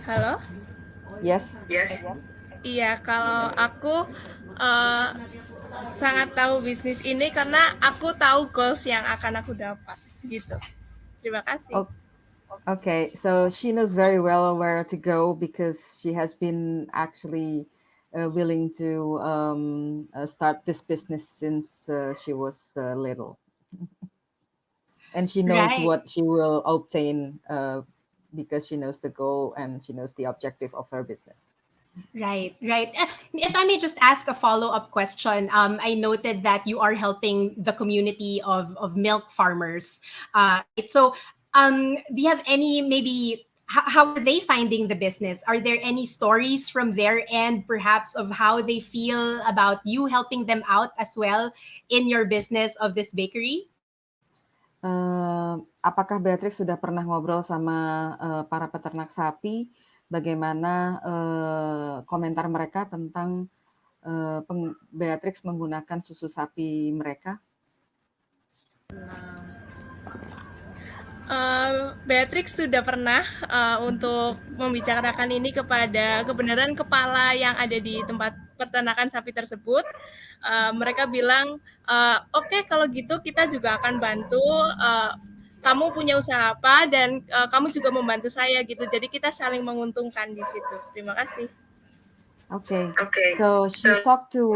Halo? Yes. Iya, kalau aku sangat tahu bisnis ini karena aku tahu goals yang akan aku dapat gitu. Terima kasih. Okay, so she knows very well where to go because she has been actually willing to start this business since she was little. And she knows Right. what she will obtain because she knows the goal and she knows the objective of her business. Right. If I may just ask a follow-up question, I noted that you are helping the community of milk farmers. So, do you have any maybe how are they finding the business? Are there any stories from their end, perhaps, of how they feel about you helping them out as well in your business of this bakery? Apakah Beatrix sudah pernah ngobrol sama para peternak sapi? Bagaimana komentar mereka tentang Beatrix menggunakan susu sapi mereka? Beatrix sudah pernah untuk membicarakan ini kepada kebenaran kepala yang ada di tempat peternakan sapi tersebut. Mereka bilang, oke, kalau gitu kita juga akan bantu kamu punya usaha apa dan kamu juga membantu saya gitu. Jadi kita saling menguntungkan di situ. Terima kasih. Okay. So she talked to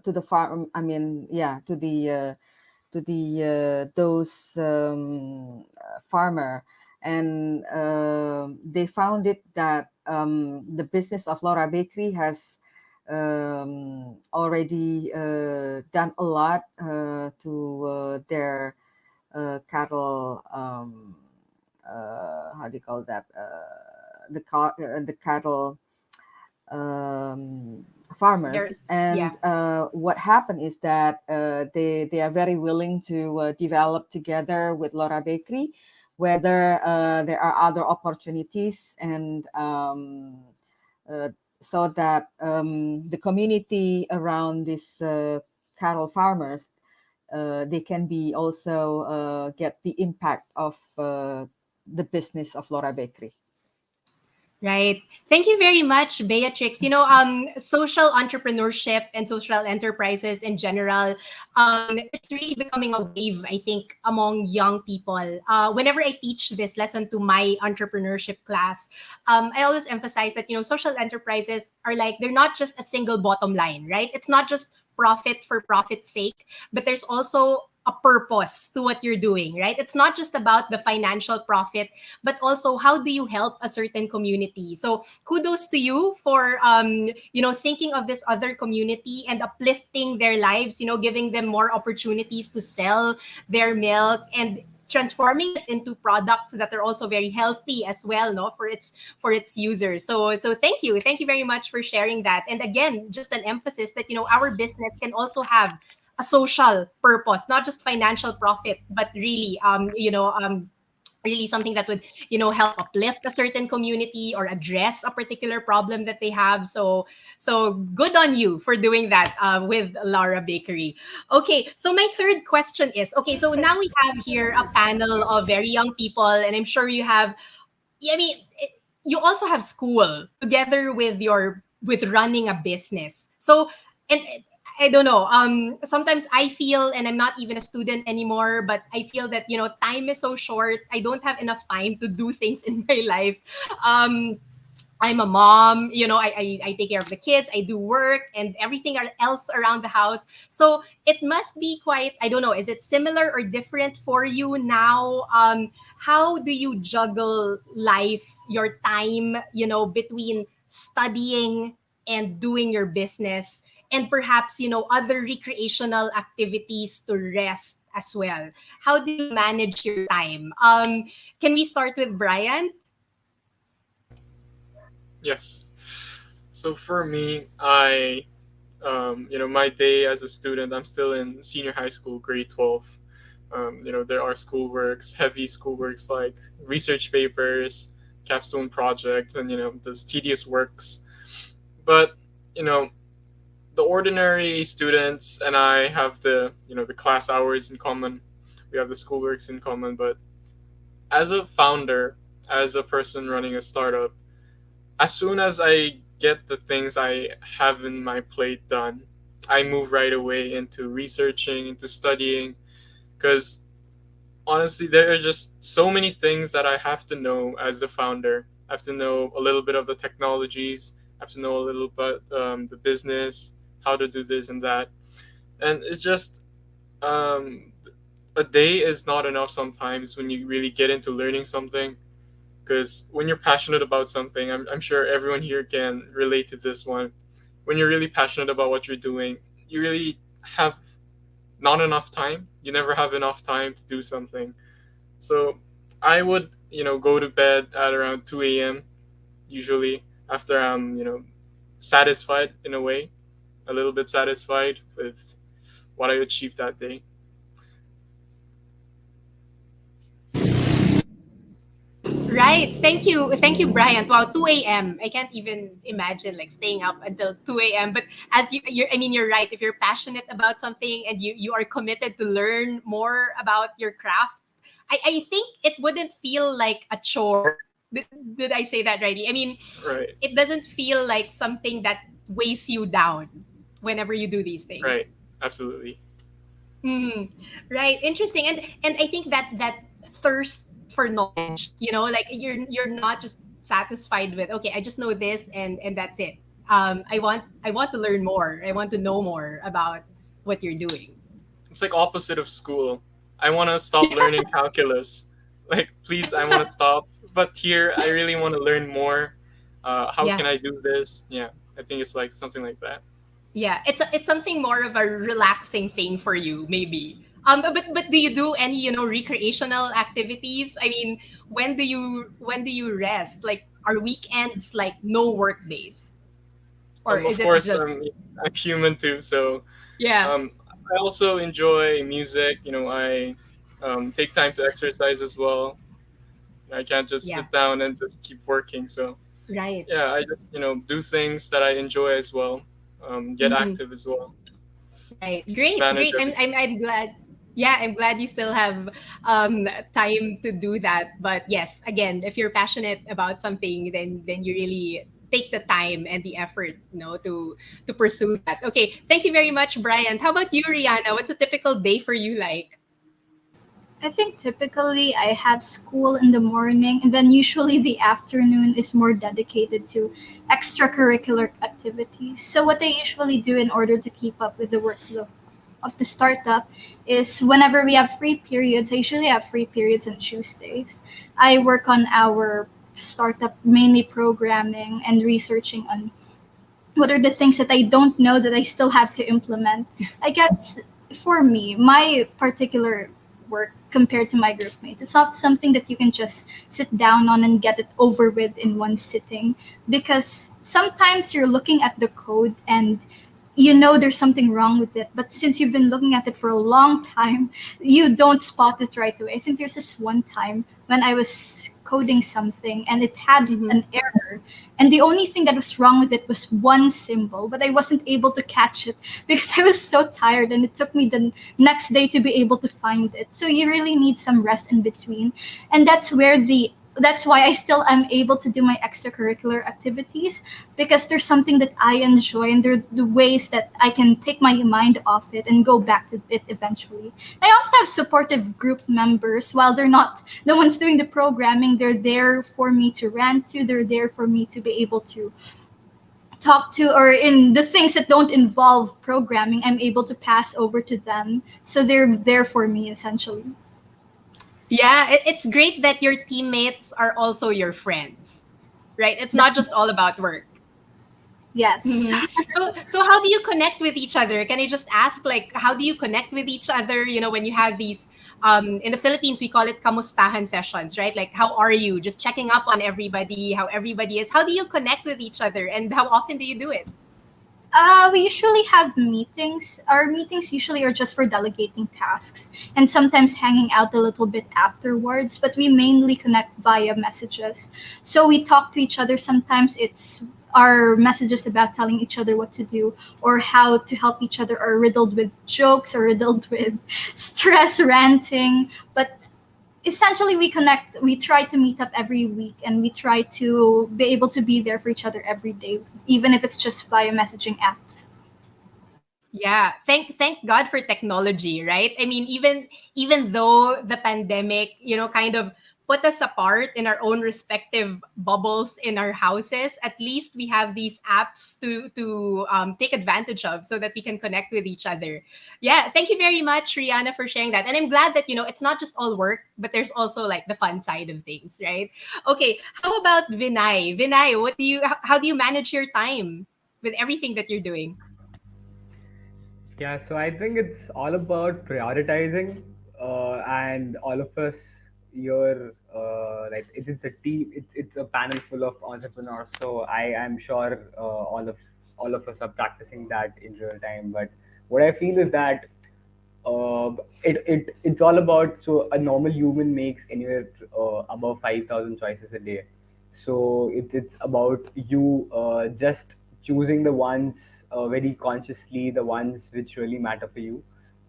the farm. I mean, yeah, to the those farmer, and they found it that the business of Laura Bakery has already done a lot to their cattle. How do you call that? The cattle farmers. And what happened is that they are very willing to develop together with Laura Bakery, whether there are other opportunities, and so that the community around these cattle farmers, they can be also get the impact of the business of Laura Bakery. Right. Thank you very much, Beatrix. Social entrepreneurship and social enterprises in general, it's really becoming a wave, I think, among young people. Whenever I teach this lesson to my entrepreneurship class, I always emphasize that, social enterprises are like, they're not just a single bottom line, right? It's not just profit for profit's sake, but there's also a purpose to what you're doing, right? It's not just about the financial profit, but also how do you help a certain community. So kudos to you for thinking of this other community and uplifting their lives, giving them more opportunities to sell their milk and transforming it into products that are also very healthy as well, no, for its users. So thank you very much for sharing that. And again, just an emphasis that our business can also have a social purpose, not just financial profit, but really really something that would help uplift a certain community or address a particular problem that they have. So good on you for doing that with Laura Bakery. Okay, so my third question is, okay, so now we have here a panel of very young people, and I'm sure you have, you also have school together with running a business. So, and I don't know. Sometimes I feel, and I'm not even a student anymore, but I feel that time is so short. I don't have enough time to do things in my life. I'm a mom. I take care of the kids. I do work and everything else around the house. So it must be quite. I don't know. Is it similar or different for you now? How do you juggle life, your time? Between studying and doing your business, and perhaps other recreational activities to rest as well. How do you manage your time? Can we start with Brian? Yes. So for me, my day as a student, I'm still in senior high school, grade 12. There are schoolworks, heavy schoolworks like research papers, capstone projects, and those tedious works. But the ordinary students and I have the class hours in common. We have the schoolworks in common. But as a founder, as a person running a startup, as soon as I get the things I have in my plate done, I move right away into researching, into studying, because honestly, there are just so many things that I have to know as the founder. I have to know a little bit of the technologies. I have to know a little bit the business, how to do this and that, and it's just um, a day is not enough sometimes when you really get into learning something. Because when you're passionate about something, I'm sure everyone here can relate to this one. When you're really passionate about what you're doing, you really have not enough time. You never have enough time to do something. So I would, go to bed at around 2 a.m. usually after I'm, satisfied in a way, a little bit satisfied with what I achieved that day. Right. Thank you, Brian. Wow, 2 a.m. I can't even imagine like staying up until 2 a.m. But as you're right. If you're passionate about something and you are committed to learn more about your craft, I think it wouldn't feel like a chore. Did I say that rightly? I mean, Right. it doesn't feel like something that weighs you down whenever you do these things. Right. Absolutely. Mm, right. Interesting. And I think that that thirst for knowledge, like you're not just satisfied with, okay, I just know this and that's it. I want to learn more. I want to know more about what you're doing. It's like opposite of school. I want to stop learning calculus. Like, please, I want to stop. But here, I really want to learn more. How Yeah. can I do this? Yeah, I think it's like something like that. Yeah, it's something more of a relaxing thing for you, maybe. But do you do any recreational activities? I mean, when do you rest? Like, are weekends like no work days, or Of is it course, just I'm human too, so yeah? I also enjoy music. I take time to exercise as well. I can't just Yeah, sit down and just keep working. So right. yeah, I just do things that I enjoy as well. Get Mhm. active as well. Right. Just Great. manage Great. I'm everything. I'm glad. Yeah, I'm glad you still have time to do that. But yes, again, if you're passionate about something, then you really take the time and the effort, to pursue that. Okay. Thank you very much, Brian. How about you, Rihanna? What's a typical day for you like? I think typically I have school in the morning, and then usually the afternoon is more dedicated to extracurricular activities. So, what I usually do in order to keep up with the workload of the startup is whenever we have free periods, I usually have free periods on Tuesdays. I work on our startup, mainly programming and researching on what are the things that I don't know that I still have to implement. I guess for me, my particular work compared to my group mates, it's not something that you can just sit down on and get it over with in one sitting, because sometimes you're looking at the code and you know there's something wrong with it, but since you've been looking at it for a long time, you don't spot it right away. I think there's this one time when I was coding something and it had Mm-hmm. an error, and the only thing that was wrong with it was one symbol, but I wasn't able to catch it because I was so tired, and it took me the next day to be able to find it. So you really need some rest in between, and that's why I still am able to do my extracurricular activities, because there's something that I enjoy, and there are the ways that I can take my mind off it and go back to it eventually. I also have supportive group members. While they're not the ones doing the programming, they're there for me to rant to, they're there for me to be able to talk to, or in the things that don't involve programming, I'm able to pass over to them. So they're there for me essentially. Yeah, it's great that your teammates are also your friends, right? It's not just all about work. Yes. Mhm. So how do you connect with each other? Can I just ask, like, how do you connect with each other? When you have these, in the Philippines we call it kamustahan sessions, right? Like, how are you? Just checking up on everybody, how everybody is. How do you connect with each other, and how often do you do it? We usually have meetings. Our meetings usually are just for delegating tasks and sometimes hanging out a little bit afterwards, but we mainly connect via messages. So we talk to each other. Sometimes it's our messages about telling each other what to do or how to help each other, are riddled with jokes or riddled with stress ranting. But essentially we try to meet up every week, and we try to be able to be there for each other every day, even if it's just via messaging apps. Yeah, thank God for technology, right? I mean, even though the pandemic, kind of put us apart in our own respective bubbles in our houses, at least we have these apps to take advantage of so that we can connect with each other. Yeah, thank you very much, Rihanna, for sharing that. And I'm glad that it's not just all work, but there's also like the fun side of things, right? Okay, how about Vinay? Vinay, how do you manage your time with everything that you're doing? Yeah, so I think it's all about prioritizing, and all of us here, like it's a team, it's a panel full of entrepreneurs. So I am sure all of us are practicing that in real time. But what I feel is that it's all about, so a normal human makes anywhere above 5,000 choices a day. So it's about you just choosing the ones very consciously, the ones which really matter for you.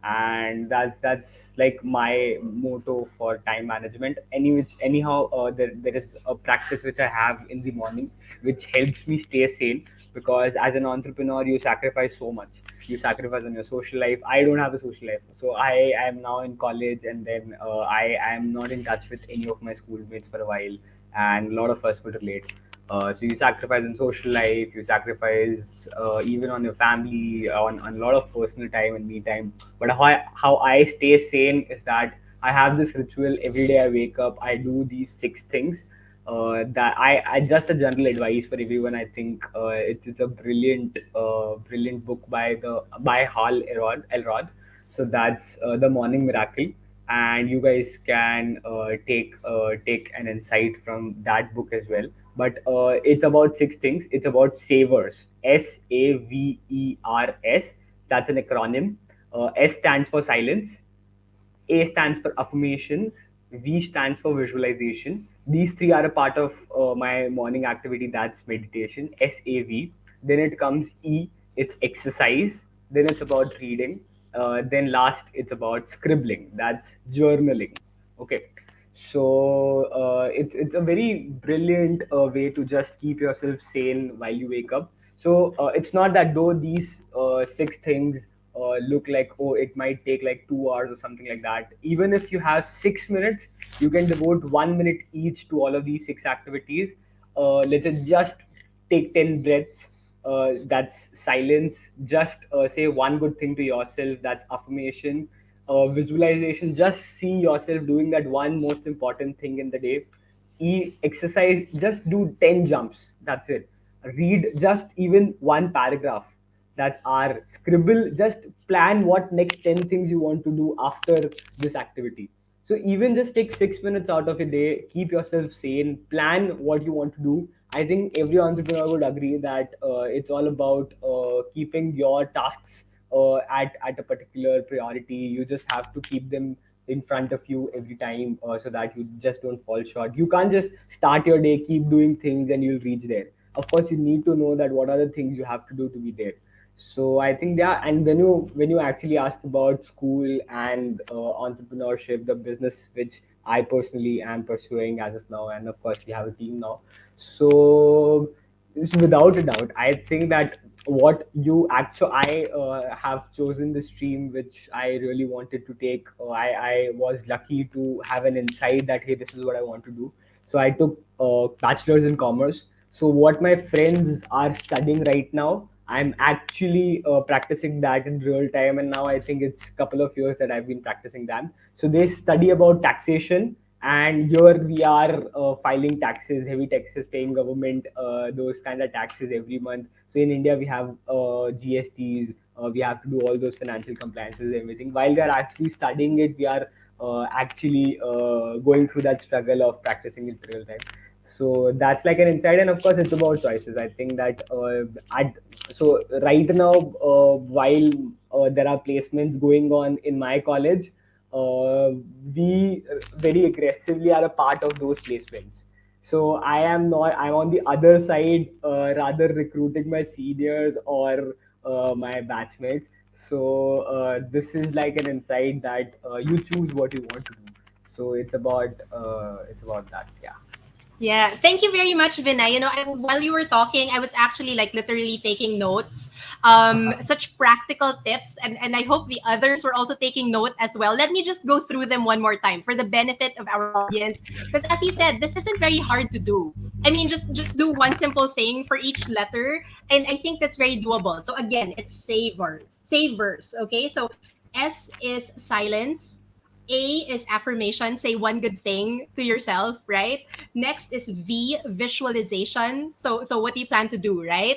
And that's like my motto for time management. Anyhow, there is a practice which I have in the morning which helps me stay sane, because as an entrepreneur you sacrifice so much. you sacrifice on your social life. I don't have a social life, so I am now in college, and then I am not in touch with any of my schoolmates for a while, and a lot of us would relate. So you sacrifice on social life, you sacrifice even on your family, on a lot of personal time and me time. But how I stay sane is that I have this ritual every day. I wake up, I do these 6 things. That I just a general advice for everyone. I think it's a brilliant book by Hal Elrod. So that's the Morning Miracle, and you guys can take an insight from that book as well. But it's about 6 things. It's about savers. SAVERS. That's an acronym. S stands for silence. A stands for affirmations. V stands for visualization. These three are a part of my morning activity. That's meditation. SAV. Then it comes E. It's exercise. Then it's about reading. Then last, it's about scribbling. That's journaling. Okay. So it's a very brilliant way to just keep yourself sane while you wake up. So it's not that though these 6 things look like, oh, it might take like 2 hours or something like that. Even if you have 6 minutes, you can devote 1 minute each to all of these 6 activities. Let's just take 10 breaths. That's silence. Just say one good thing to yourself. That's affirmation. Visualization. Just see yourself doing that one most important thing in the day. Exercise. Just do 10 jumps. That's it. Read just even one paragraph. That's R. Scribble. Just plan what next 10 things you want to do after this activity. So even just take 6 minutes out of a day, keep yourself sane, plan what you want to do. I think every entrepreneur would agree that it's all about keeping your tasks at a particular priority. You just have to keep them in front of you every time so that you just don't fall short. You can't just start your day, keep doing things, and you'll reach there. Of course, you need to know that what are the things you have to do to be there. So I think, yeah, and when you actually ask about school and entrepreneurship, the business which I personally am pursuing as of now, and of course we have a team now. So it's without a doubt, I think that what you actually I have chosen the stream which I really wanted to take. I was lucky to have an insight that hey, this is what I want to do. So I took bachelor's in commerce. So what my friends are studying right now, I'm actually practicing that in real time, and now I think it's a couple of years that I've been practicing that. So they study about taxation, and here we are filing taxes, heavy taxes, paying government those kind of taxes every month. So in India, we have GSTs, we have to do all those financial compliances, everything. While we are actually studying it, we are actually going through that struggle of practicing it real time. So that's like an insight, and of course it's about choices. I think that so right now, while there are placements going on in my college, we very aggressively are a part of those placements. So I'm on the other side, rather recruiting my seniors or my batchmates. So this is like an insight that you choose what you want to do. So it's about that, yeah. Yeah, thank you very much, Vinay. While you were talking, I was actually like literally taking notes. Such practical tips, and I hope the others were also taking note as well. Let me just go through them one more time for the benefit of our audience, because as you said, this isn't very hard to do. I mean, just do one simple thing for each letter, and I think that's very doable. So again, it's savers. Okay, so S is silence. A is affirmation, say one good thing to yourself, right? Next is V, visualization. So what do you plan to do, right?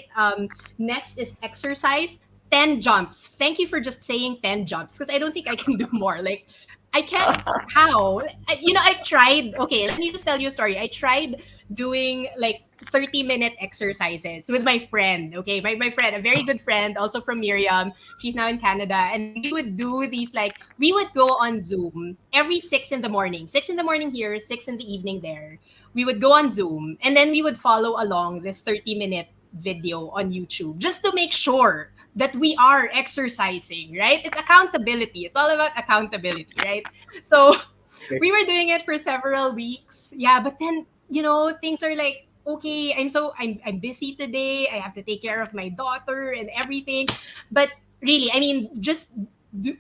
Next is exercise, 10 jumps. Thank you for just saying 10 jumps because I don't think I can do more. Like I can't. How? I tried. Okay, let me just tell you a story. I tried doing like 30-minute exercises with my friend. Okay, my friend, a very good friend, also from Miriam. She's now in Canada, and we would do these like we would go on Zoom every 6 in the morning, 6 in the morning here, 6 in the evening there. We would go on Zoom, and then we would follow along this 30-minute video on YouTube just to make sure that we are exercising, right? It's accountability. It's all about accountability, right? So we were doing it for several weeks. Yeah, but then, things are like, okay, I'm busy today. I have to take care of my daughter and everything. But Really, I mean, just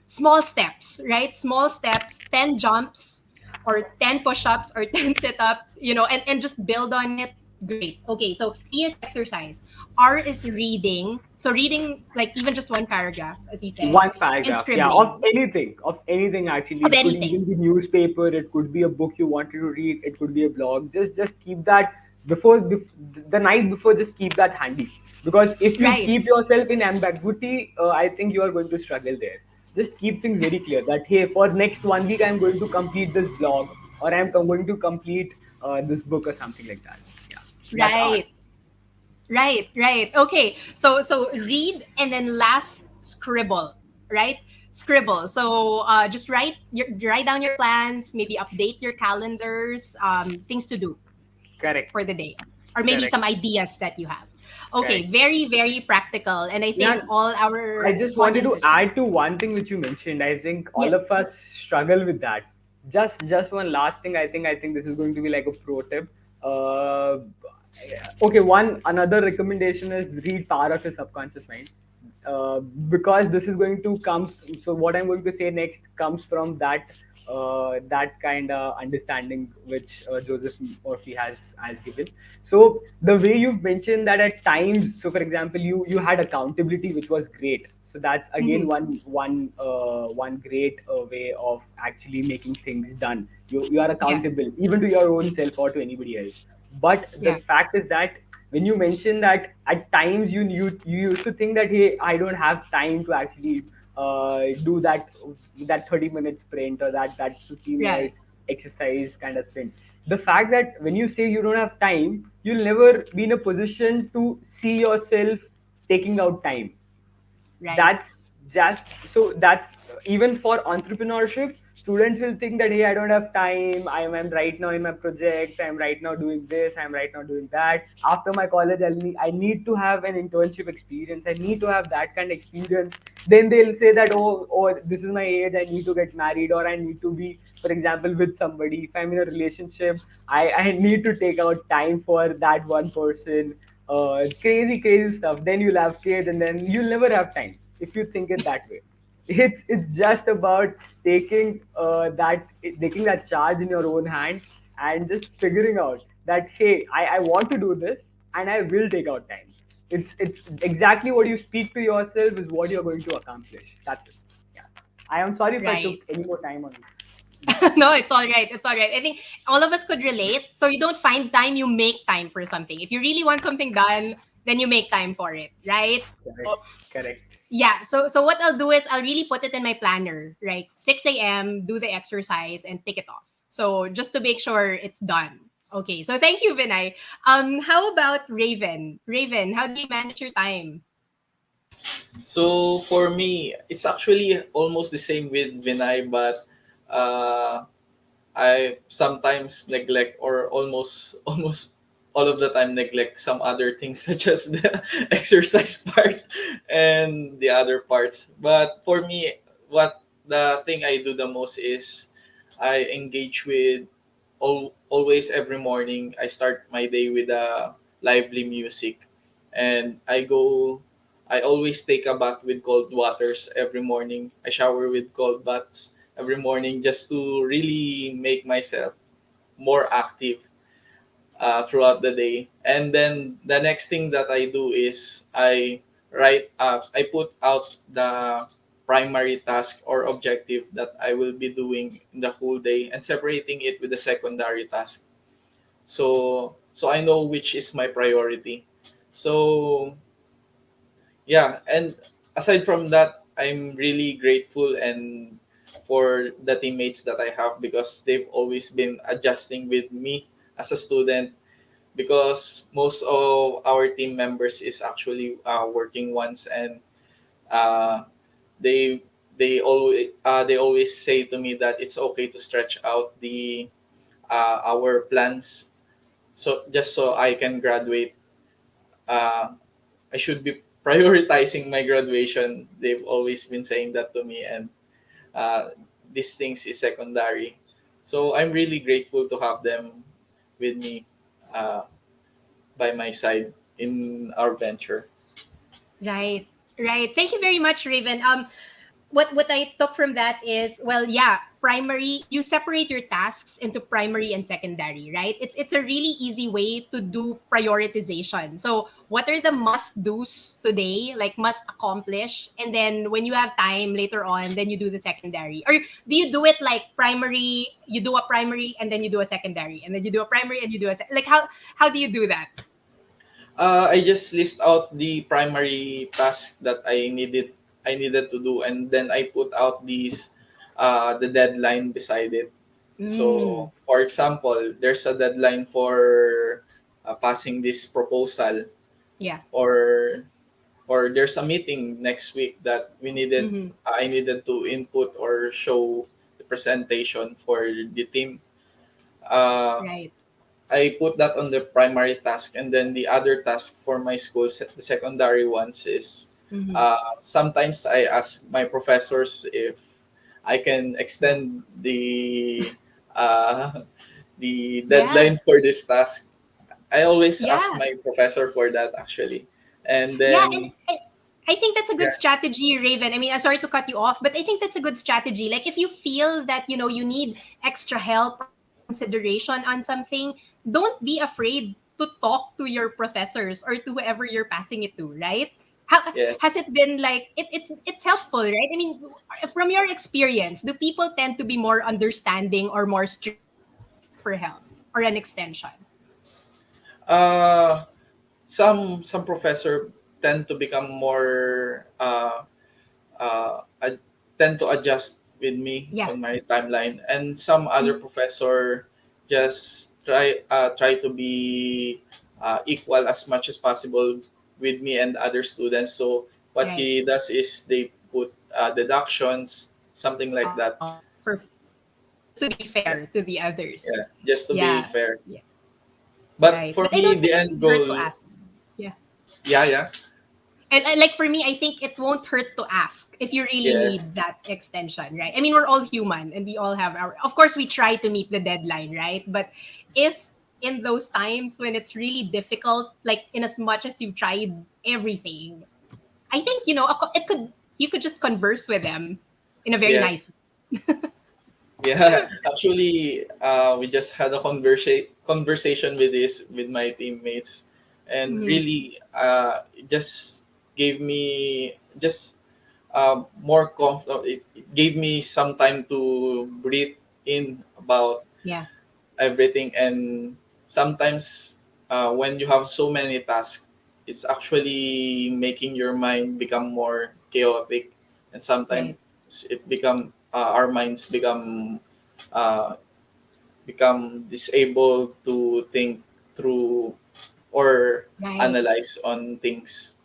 small steps, right? Small steps, 10 jumps or 10 push-ups or 10 sit-ups, and just build on it. Great. Okay, so E is exercise. R is reading. So reading, like, even just one paragraph, as you said, One and paragraph, yeah, scribbling of anything actually. of It could anything. even be newspaper, it could be a book you wanted to read, it could be a blog. Just keep that the night before. Just keep that handy, because if you Right. keep yourself in ambiguity, I think you are going to struggle there. Just keep things very clear that, hey, for next 1 week I'm going to complete this blog, or going to complete this book or something like that. Yeah, that's art. Right. Right. Okay. So read, and then last, scribble, right? Scribble. So just write down your plans, maybe update your calendars, things to do Correct. for the day, or maybe Correct. some ideas that you have. Okay, Correct. very, very practical. And I think Yeah, all I our just wanted to audiences should. add to one thing which you mentioned. I think all Yes. of us struggle with that. Just one last thing. I think this is going to be like a pro tip. Uh, okay, one another recommendation is read Power of Your Subconscious Mind. Because this is going to come. So what I'm going to say next comes from that kind of understanding which Joseph Murphy has given. So the way you've mentioned that at times, so for example, you had accountability, which was great. So that's again Mhm. one great way of actually making things done. You are Yeah. accountable even to your own self or to anybody else. But the Yeah. fact is that when you mention that at times you used to think that, hey, I don't have time to actually do that 30 minute sprint, or that 15 Right. minutes exercise kind of sprint. The fact that when you say you don't have time, you'll never be in a position to see yourself taking out time. Right. That's just so that's even for entrepreneurship, students will think that, hey, I don't have time, I'm right now in my projects, I'm right now doing this, I'm right now doing that. After my college, I need to have an internship experience, I need to have that kind of experience. Then they'll say that, oh, this is my age, I need to get married, or I need to be, for example, with somebody. If I'm in a relationship, I need to take out time for that one person. Crazy stuff. Then you'll have kids, and then you'll never have time if you think it that way. It's just about taking that charge in your own hand, and just figuring out that, hey, I want to do this, and I will take out time. It's exactly what you speak to yourself is what you're going to accomplish. That's it. Yeah. I am sorry if I Right. took any more time on No, it's all right. It's all right. I think all of us could relate. So you don't find time, you make time for something. If you really want something done, then you make time for it, right? it. Correct. Oh, Correct. yeah. So what I'll do is I'll really put it in my planner, right? 6 a.m., do the exercise and tick it off. So just to make sure it's done. Okay. So thank you, Vinay. How about Raven? Raven, how do you manage your time? So for me, it's actually almost the same with Vinay, but uh, I sometimes neglect, or almost all of the time neglect some other things such as the exercise part and the other parts. But for me, what the thing I do the most is I engage with always every morning. I start my day with lively music, and I always take a bath with cold waters every morning. I shower with cold baths every morning just to really make myself more active throughout the day. And then the next thing that I do is I put out the primary task or objective that I will be doing in the whole day, and separating it with the secondary task. So I know which is my priority. So yeah, and aside from that, I'm really grateful and for the teammates that I have, because they've always been adjusting with me as a student, because most of our team members is actually working ones, and uh, they they always say to me that it's okay to stretch out the our plans, so just so I can graduate. uh, I should be prioritizing my graduation. They've always been saying that to me, and uh, these things is secondary. So I'm really grateful to have them with me, uh, by my side in our venture. Right. Right. Thank you very much, Raven. What I took from that is, well, yeah, primary, you separate your tasks into primary and secondary, right? It's a really easy way to do prioritization. So what are the must do's today, like must accomplish, and then when you have time later on, then you do the secondary? Or do you do it like primary, you do a primary and then you do a secondary, and then you do a primary and you do like how do you do that? I just list out the primary task that I needed to do, and then I put out the deadline beside it. So, Mm, for example, there's a deadline for passing this proposal, yeah. or there's a meeting next week that Mm-hmm. I needed to input or show the presentation for the team. Uh, Right. I put that on the primary task, and then the other task for my school, the secondary ones, is Mm-hmm. sometimes I ask my professors if I can extend uh, the Yeah. deadline for this task. I always ask Yeah. my professor for that, actually, and Yeah, then I think that's a good yeah, strategy, Raven. I mean, I'm sorry to cut you off, but I think that's a good strategy. Like if you feel that, you need extra help or extra consideration on something, don't be afraid to talk to your professors or to whoever you're passing it to, right? How yes. has it been like it's helpful, right? I mean, from your experience, do people tend to be more understanding or more strict when you ask for help or an extension? Uh, some professor tend to become more I tend to adjust with me Yeah, on my timeline, and some other mm, professor just try to be equal as much as possible with me and other students. So what right. he does is they put deductions, something like that. For just to be fair Yes, to the others. yeah, just to be Yeah, fair. yeah, But right. for But I me, don't the think it end would hurt to goal, ask. Yeah, yeah, yeah, and like for me, I think it won't hurt to ask if you really need yes, that extension, right? I mean, we're all human, and we all have our. Of course, we try to meet the deadline, right? But if in those times when it's really difficult, like in as much as you've tried everything, I think it could you could just converse with them in a very nice yes. Yeah, actually, we just had a conversation with my teammates, and way. really, it just gave me just more comfort. It gave me some time to breathe in about Yeah, everything, and sometimes when you have so many tasks, it's actually making your mind become more chaotic, and sometimes right, our minds uh, become disabled to think through or right. analyze on things.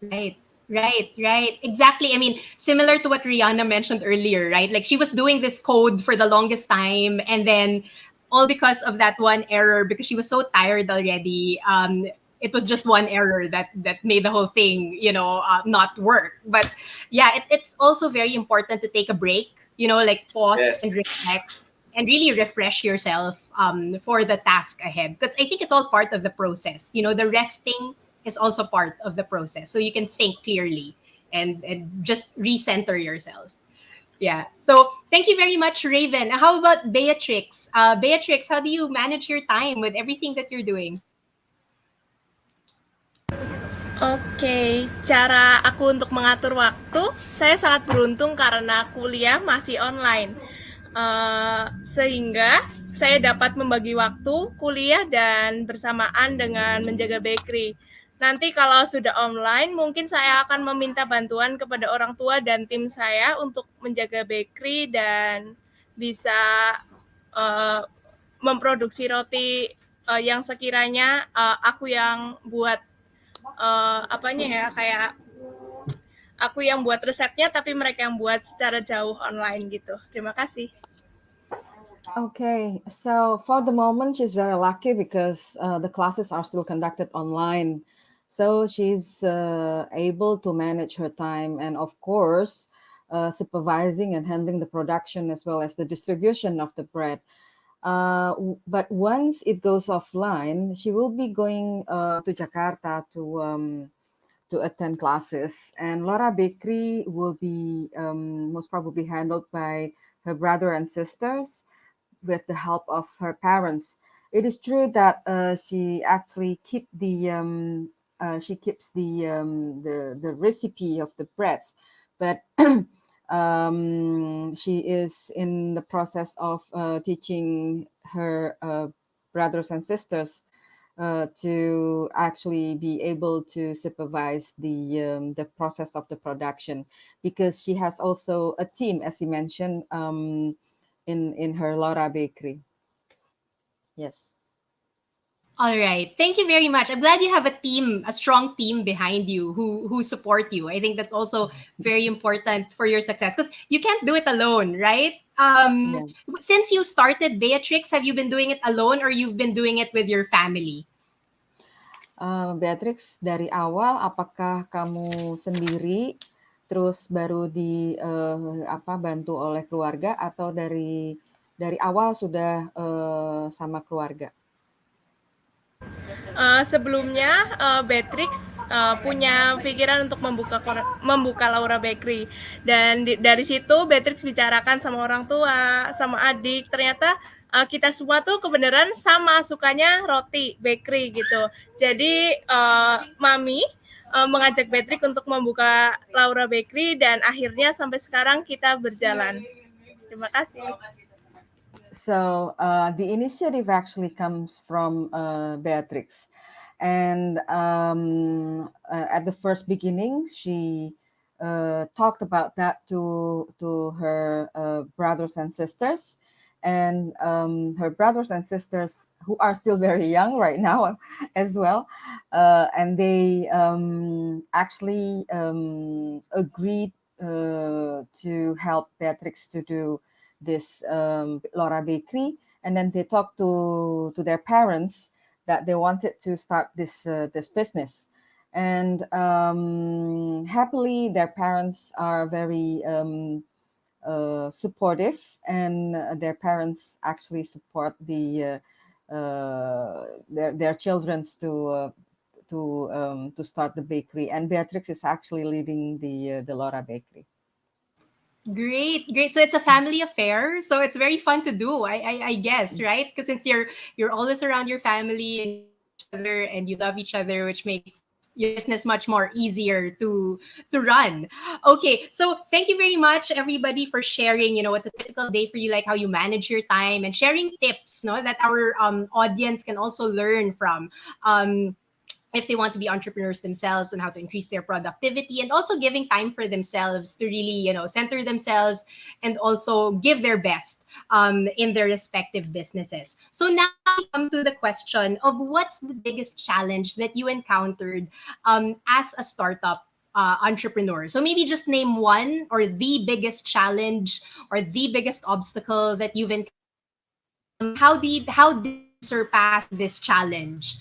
Right, right. Exactly. I mean, similar to what Rihanna mentioned earlier, right? Like she was doing this code for the longest time, and then all because of that one error, because she was so tired already. It was just one error that made the whole thing, not work. But yeah, it's also very important to take a break, like pause and Yes, reflect and really refresh yourself for the task ahead. Because I think it's all part of the process. The resting is also part of the process. So you can think clearly and just recenter yourself. Yeah. So thank you very much, Raven. How about Beatrix? Beatrix, how do you manage your time with everything that you're doing? Oke, cara aku untuk mengatur waktu, saya sangat beruntung karena kuliah masih online. Sehingga saya dapat membagi waktu kuliah dan bersamaan dengan menjaga bakery. Nanti kalau sudah online, mungkin saya akan meminta bantuan kepada orang tua dan tim saya untuk menjaga bakery dan bisa uh, memproduksi roti yang sekiranya aku yang buat apanya ya kayak aku yang buat resepnya tapi mereka yang buat secara jauh online gitu. Terima kasih. Okay, so for the moment, she's very lucky because the classes are still conducted online. So she's able to manage her time and, of course, supervising and handling the production as well as the distribution of the bread. But once it goes offline, she will be going to Jakarta to to attend classes. And Laura Bakery will be most probably handled by her brother and sisters with the help of her parents. It is true that she actually she keeps the recipe of the breads, but she is in the process of teaching her brothers and sisters to actually be able to supervise the process of the production, because she has also a team, as you mentioned, in her Laura Bakery. Yes. All right. Thank you very much. I'm glad you have a team, a strong team behind you who support you. I think that's also very important for your success, because you can't do it alone, right? Yeah. Since you started Beatrix, have you been doing it alone or you've been doing it with your family? Beatrix, dari awal apakah kamu sendiri terus baru bantu oleh keluarga, atau dari awal sudah sama keluarga? Sebelumnya Beatrix punya pikiran untuk membuka Laura Bakery, dan dari situ Beatrix bicarakan sama orang tua, sama adik. Ternyata kita semua tuh kebenaran sama sukanya roti bakery gitu. Jadi Mami mengajak Beatrix untuk membuka Laura Bakery, dan akhirnya sampai sekarang kita berjalan. Terima kasih. So the initiative actually comes from Beatrix, and at the first beginning, she talked about that to her brothers and sisters, and her brothers and sisters, who are still very young right now as well, and they actually agreed to help Beatrix to do this Laura Bakery, and then they talked to their parents that they wanted to start this business, and happily their parents are very supportive, and their parents actually support their children's to start the bakery, and Beatrix is actually leading the Laura Bakery. Great, great. So it's a family affair. So it's very fun to do, I guess, right? Because since you're always around your family and you know each other and you love each other, which makes your business much more easier to run. Okay, so thank you very much, everybody, for sharing. You know, what's a typical day for you, like how you manage your time, and sharing tips, no, that our audience can also learn from. If they want to be entrepreneurs themselves, and how to increase their productivity, and also giving time for themselves to really, you know, center themselves and also give their best in their respective businesses. So now we come to the question of what's the biggest challenge that you encountered as a startup entrepreneur. So maybe just name one, or the biggest challenge or the biggest obstacle that you've encountered. How did you surpass this challenge?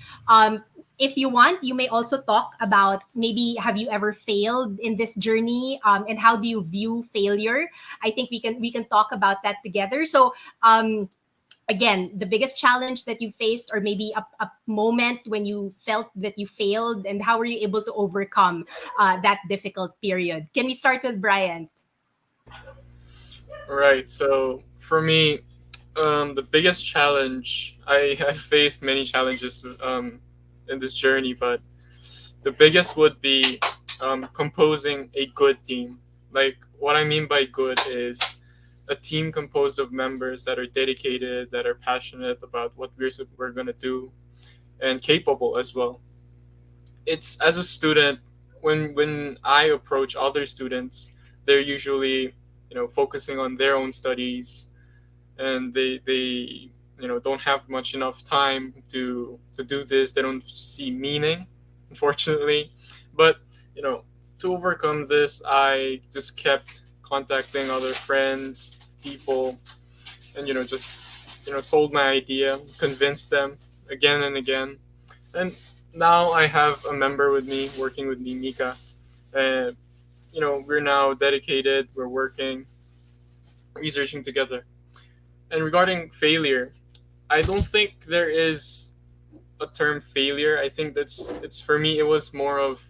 If you want, you may also talk about, maybe have you ever failed in this journey, and how do you view failure? I think we can talk about that together. So again, the biggest challenge that you faced, or maybe a moment when you felt that you failed, and how were you able to overcome that difficult period? Can we start with Bryant? Right. So for me, the biggest challenge, I've faced many challenges in this journey, but the biggest would be composing a good team. Like, what I mean by good is a team composed of members that are dedicated, that are passionate about what we're going to do, and capable as well. It's, as a student, when I approach other students, they're usually, focusing on their own studies, and they don't have much enough time to do this. They don't see meaning, unfortunately. But to overcome this, I just kept contacting other friends, people, and just sold my idea, convinced them again and again. And now I have a member with me, working with me, Nika, and we're now dedicated, we're working, researching together. And regarding failure, I don't think there is a term failure. I think it's for me it was more of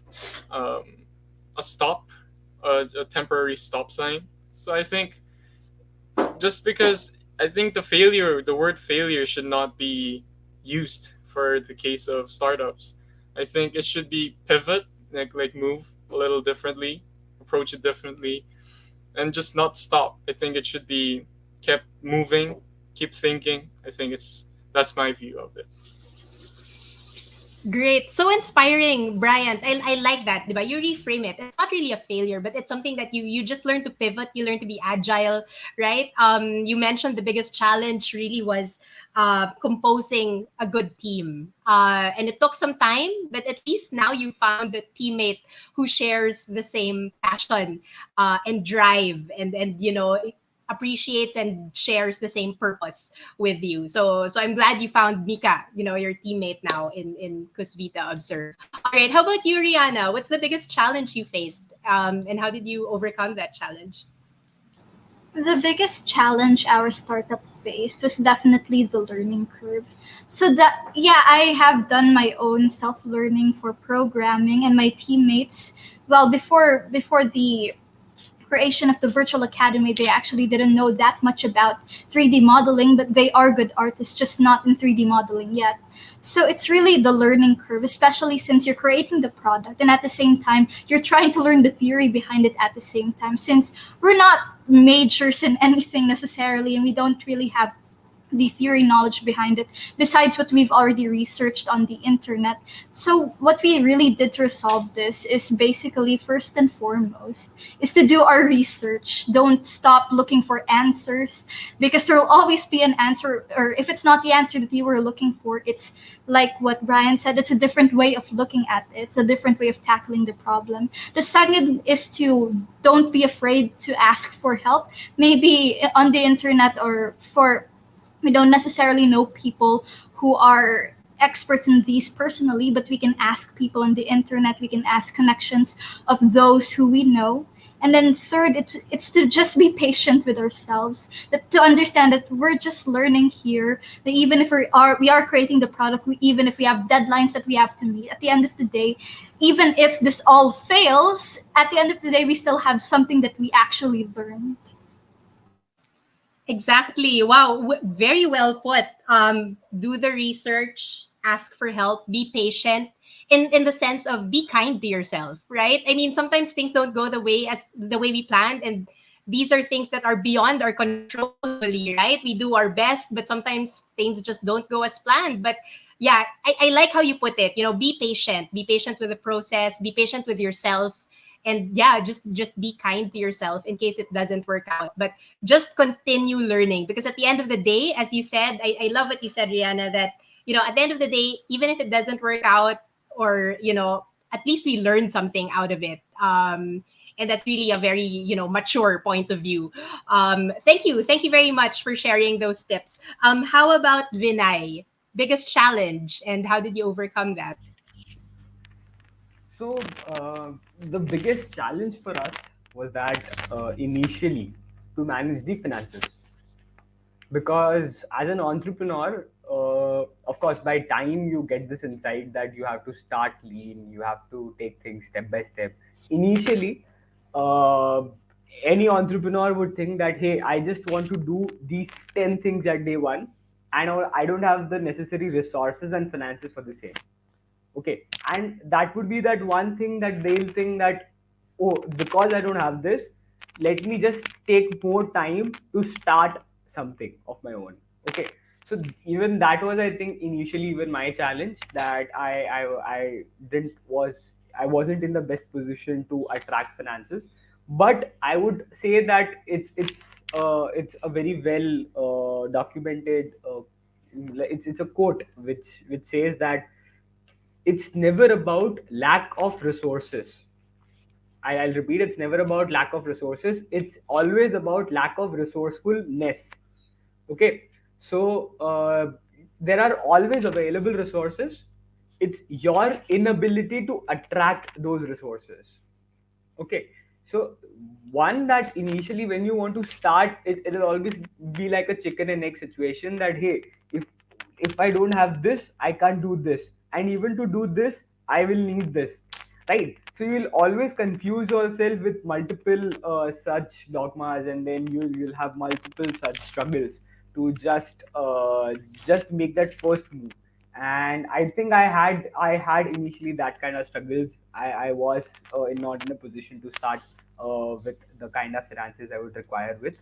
a stop, a temporary stop sign. So I think just because I think the word failure should not be used for the case of startups. I think it should be pivot, like move a little differently, approach it differently, and just not stop. I think it should be kept moving, keep thinking. I think that's my view of it. Great. So inspiring, Brian. I like that, diba? You reframe it. It's not really a failure, but it's something that you just learn to pivot, you learn to be agile, right? You mentioned the biggest challenge really was composing a good team. And it took some time, but at least now you found a teammate who shares the same passion and drive and appreciates and shares the same purpose with you. So I'm glad you found Mika, your teammate now in Cusvita Observe. All right, how about you, Rihanna? What's the biggest challenge you faced, and how did you overcome that challenge? The biggest challenge our startup faced was definitely the learning curve. So that yeah, I have done my own self-learning for programming, and my teammates, well, before the creation of the virtual academy, they actually didn't know that much about 3D modeling, but they are good artists, just not in 3D modeling yet. So it's really the learning curve, especially since you're creating the product and at the same time you're trying to learn the theory behind it at the same time, since we're not majors in anything necessarily and we don't really have the theory knowledge behind it besides what we've already researched on the internet. So what we really did to resolve this is basically, first and foremost, is to do our research. Don't stop looking for answers, because there will always be an answer, or if it's not the answer that you were looking for, it's like what Brian said, it's a different way of looking at it. It's a different way of tackling the problem. The second is to don't be afraid to ask for help, maybe on the internet, or for we don't necessarily know people who are experts in these personally, but we can ask people on the internet, we can ask connections of those who we know. And then third, it's to just be patient with ourselves, that to understand that we're just learning here, that even if we are creating the product, even if we have deadlines that we have to meet, at the end of the day, even if this all fails, at the end of the day we still have something that we actually learned. Exactly. Wow. Very well put. Do the research, ask for help, be patient in the sense of be kind to yourself, right? I mean, sometimes things don't go the way we planned, and these are things that are beyond our control usually, right? We do our best, but sometimes things just don't go as planned. But yeah, I like how you put it. Be patient. Be patient with the process, be patient with yourself. And yeah, just be kind to yourself in case it doesn't work out. But just continue learning, because at the end of the day, as you said, I love what you said, Rihanna, that at the end of the day, even if it doesn't work out, or at least we learn something out of it. And that's really a very mature point of view. Thank you very much for sharing those tips. How about Vinay? Biggest challenge, and how did you overcome that? So the biggest challenge for us was that initially to manage the finances, because as an entrepreneur, of course, by time you get this insight that you have to start lean, you have to take things step by step. Initially, uh, any entrepreneur would think that, hey, I just want to do these 10 things at day one, and I don't have the necessary resources and finances for the same. Okay, and that would be that one thing that they'll think that, oh, because I don't have this, let me just take more time to start something of my own. Okay, so even that was, I think, initially even my challenge, that I wasn't in the best position to attract finances. But I would say that it's a very well documented, it's a quote which says that it's never about lack of resources. I'll repeat, it's never about lack of resources. It's always about lack of resourcefulness. Okay. So there are always available resources. It's your inability to attract those resources. Okay. So one, that initially when you want to start, it'll always be like a chicken and egg situation, that hey, if if I don't have this, I can't do this, and even to do this, I will need this, right? So you'll always confuse yourself with multiple such dogmas, and then you'll have multiple such struggles to just make that first move. And I think I had initially that kind of struggles. I was not in a position to start with the kind of finances I would require with.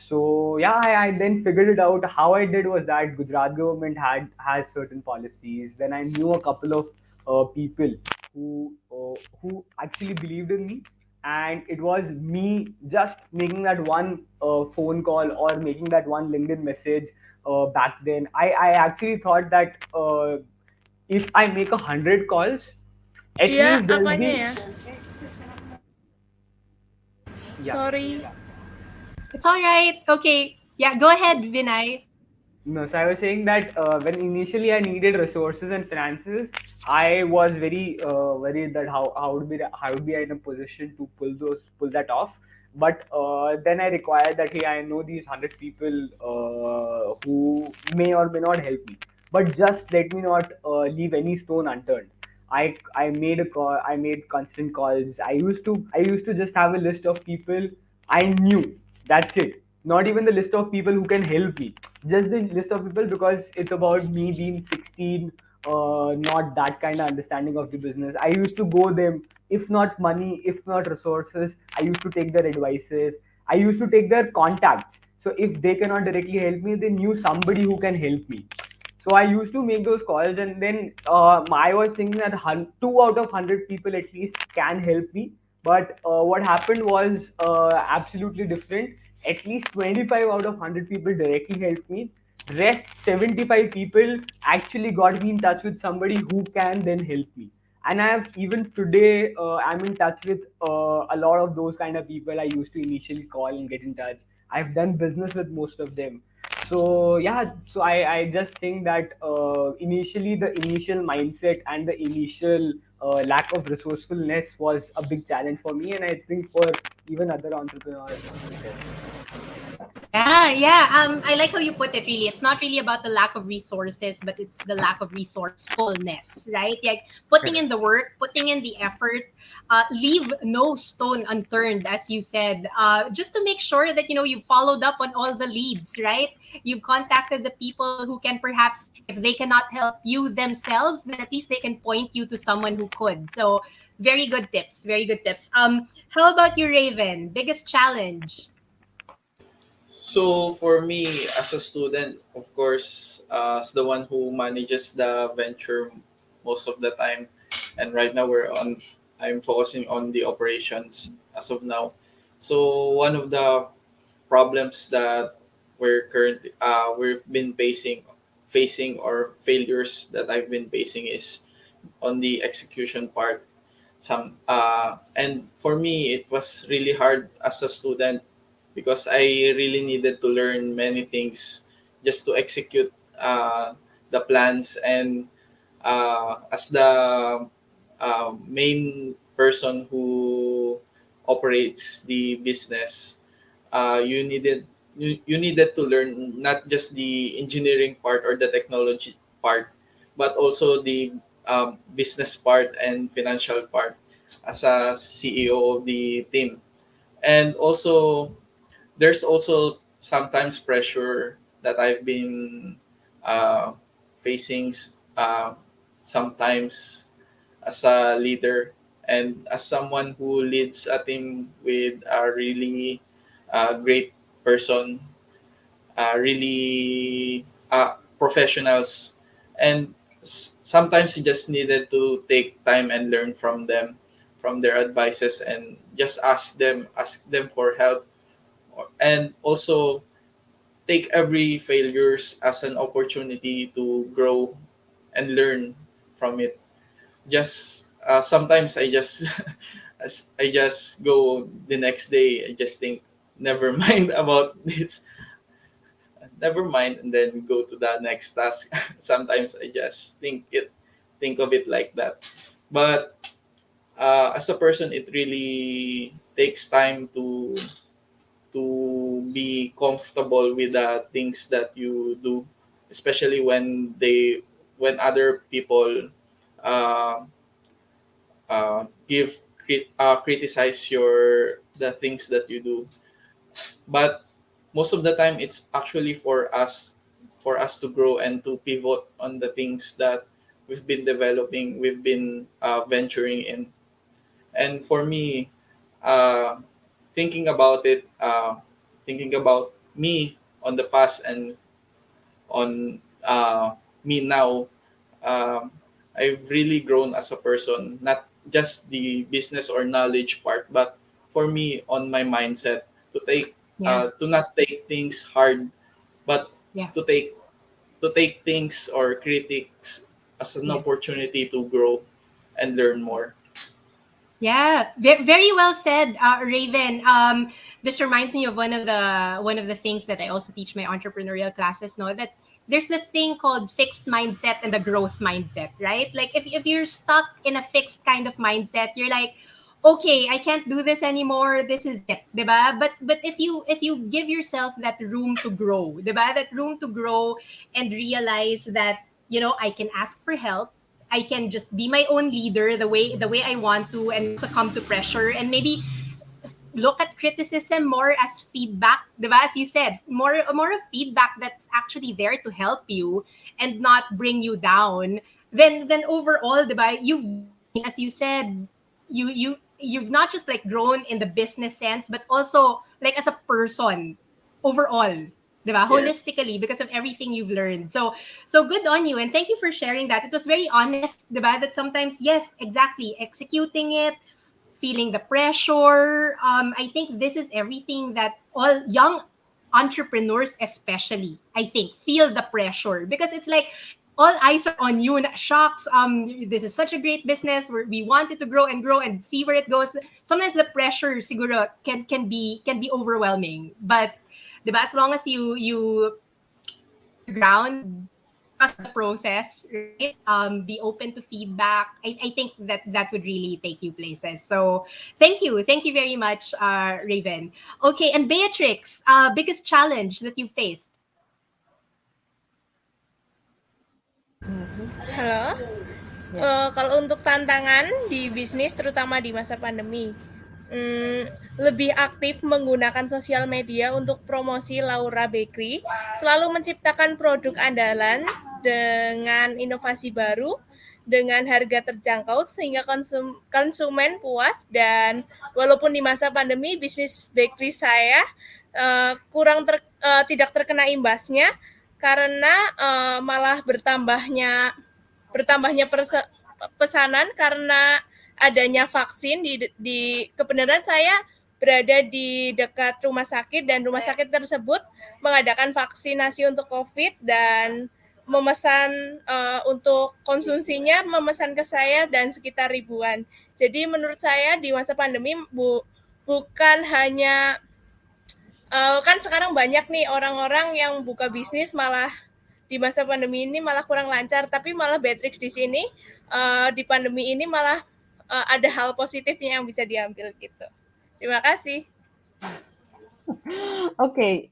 So yeah, I then figured it out. How I did was that Gujarat government has certain policies. Then I knew a couple of people who actually believed in me, and it was me just making that one phone call or making that one LinkedIn message. Back then, I actually thought that if I make 100 calls, at Iya, least there'll apanya be, ya? yeah. Sorry. It's all right. Okay. Yeah, go ahead, Vinay. No, so I was saying that when initially I needed resources and finances, I was very worried that how would be I in a position to pull that off. But then I required that, hey, I know these 100 people who may or may not help me, but just let me not leave any stone unturned. I made a call. I made constant calls. I used to just have a list of people I knew. That's it. Not even the list of people who can help me. Just the list of people, because it's about me being 16, not that kind of understanding of the business. I used to go them, if not money, if not resources. I used to take their advices. I used to take their contacts. So if they cannot directly help me, they knew somebody who can help me. So I used to make those calls, and then I was thinking that two out of 100 people at least can help me. But what happened was absolutely different. At least 25 out of 100 people directly helped me. Rest 75 people actually got me in touch with somebody who can then help me. And I have, even today, I'm in touch with a lot of those kind of people I used to initially call and get in touch. I've done business with most of them. So yeah, so I just think that initially the initial mindset and the initial lack of resourcefulness was a big challenge for me, and I think for even other entrepreneurs it is. Yeah, yeah. I like how you put it. Really, it's not really about the lack of resources, but it's the lack of resourcefulness, right? Like putting in Correct. the work, putting in the effort, leave no stone unturned, as you said, just to make sure that you followed up on all the leads, right? You've contacted the people who can perhaps, if they cannot help you themselves, then at least they can point you to someone who could. So, very good tips. Very good tips. How about you, Raven? Biggest challenge? So for me as a student, of course, as the one who manages the venture most of the time, and right now I'm focusing on the operations as of now. So one of the problems that we've been facing or failures that I've been facing is on the execution part. And for me it was really hard as a student because I really needed to learn many things just to execute the plans. And as the main person who operates the business, you needed to learn not just the engineering part or the technology part, but also the business part and financial part as a CEO of the team. And also there's also sometimes pressure that I've been uh, facing sometimes as a leader and as someone who leads a team with a really great person, really professionals. And sometimes you just needed to take time and learn from them, from their advices, and just ask them for help, and also take every failures as an opportunity to grow and learn from it. Just sometimes I just I just go the next day. I just think, never mind about this, never mind, and then go to the next task. Sometimes I just think of it like that. But as a person, it really takes time to be comfortable with the things that you do, especially when other people uh, criticize the things that you do. But most of the time it's actually for us to grow and to pivot on the things that we've been developing, we've been venturing in. And for me, uh, thinking about it, thinking about me on the past and on me now, um, I've really grown as a person, not just the business or knowledge part, but for me on my mindset Yeah. to not take things hard, but Yeah. to take things or critics as an Yeah. opportunity to grow and learn more. Yeah, very well said, Raven. This reminds me of one of the things that I also teach my entrepreneurial classes. No, that there's the thing called fixed mindset and the growth mindset, right? Like if you're stuck in a fixed kind of mindset, you're like, okay, I can't do this anymore. This is it, diba? But if you give yourself that room to grow, diba? That room to grow and realize that I can ask for help. I can just be my own leader the way I want to and not succumb to pressure, and maybe look at criticism more as feedback, diba? As you said, more of feedback that's actually there to help you and not bring you down. Then overall, diba, you've grown, as you said, you've not just like grown in the business sense, but also like as a person overall. Diba? Yes. Holistically, because of everything you've learned. So good on you, and thank you for sharing that. It was very honest, diba? That sometimes, yes, exactly, executing it, feeling the pressure. I think this is everything that all young entrepreneurs, especially, I think, feel the pressure because it's like all eyes are on you. Shocks. This is such a great business. We want it to grow and see where it goes. Sometimes the pressure, siguro, can be overwhelming. But, diba, as long as you stand your ground, trust the process, right? Be open to feedback. I think that would really take you places. So thank you very much, Raven. Okay, and Beatrix, biggest challenge that you faced. Beatrix? Halo. Yeah. Kalau untuk tantangan di bisnis terutama di masa pandemi, lebih aktif menggunakan sosial media untuk promosi Laura Bakery, selalu menciptakan produk andalan dengan inovasi baru, dengan harga terjangkau sehingga konsumen puas, dan walaupun di masa pandemi bisnis bakery saya tidak terkena imbasnya karena malah bertambahnya pesanan karena adanya vaksin di kebenaran saya berada di dekat rumah sakit dan rumah sakit tersebut mengadakan vaksinasi untuk COVID dan memesan untuk konsumsinya memesan ke saya dan sekitar ribuan. Jadi menurut saya di masa pandemi bukan hanya kan sekarang banyak nih orang-orang yang buka bisnis malah di masa pandemi ini malah kurang lancar, tapi malah Beatrix di sini di pandemi ini malah ada hal positifnya yang bisa diambil gitu. Terima kasih. Okay,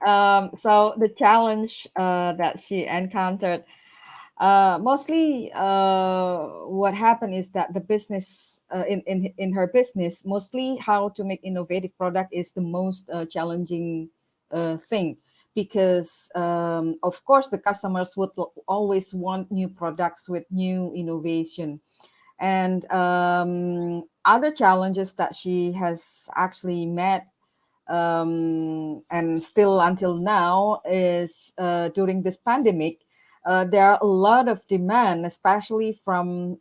so the challenge that she encountered, mostly what happened is that the business in her business, mostly how to make innovative product is the most challenging thing, because of course the customers would always want new products with new innovation. And other challenges that she has actually met, and still until now, is during this pandemic, there are a lot of demand, especially from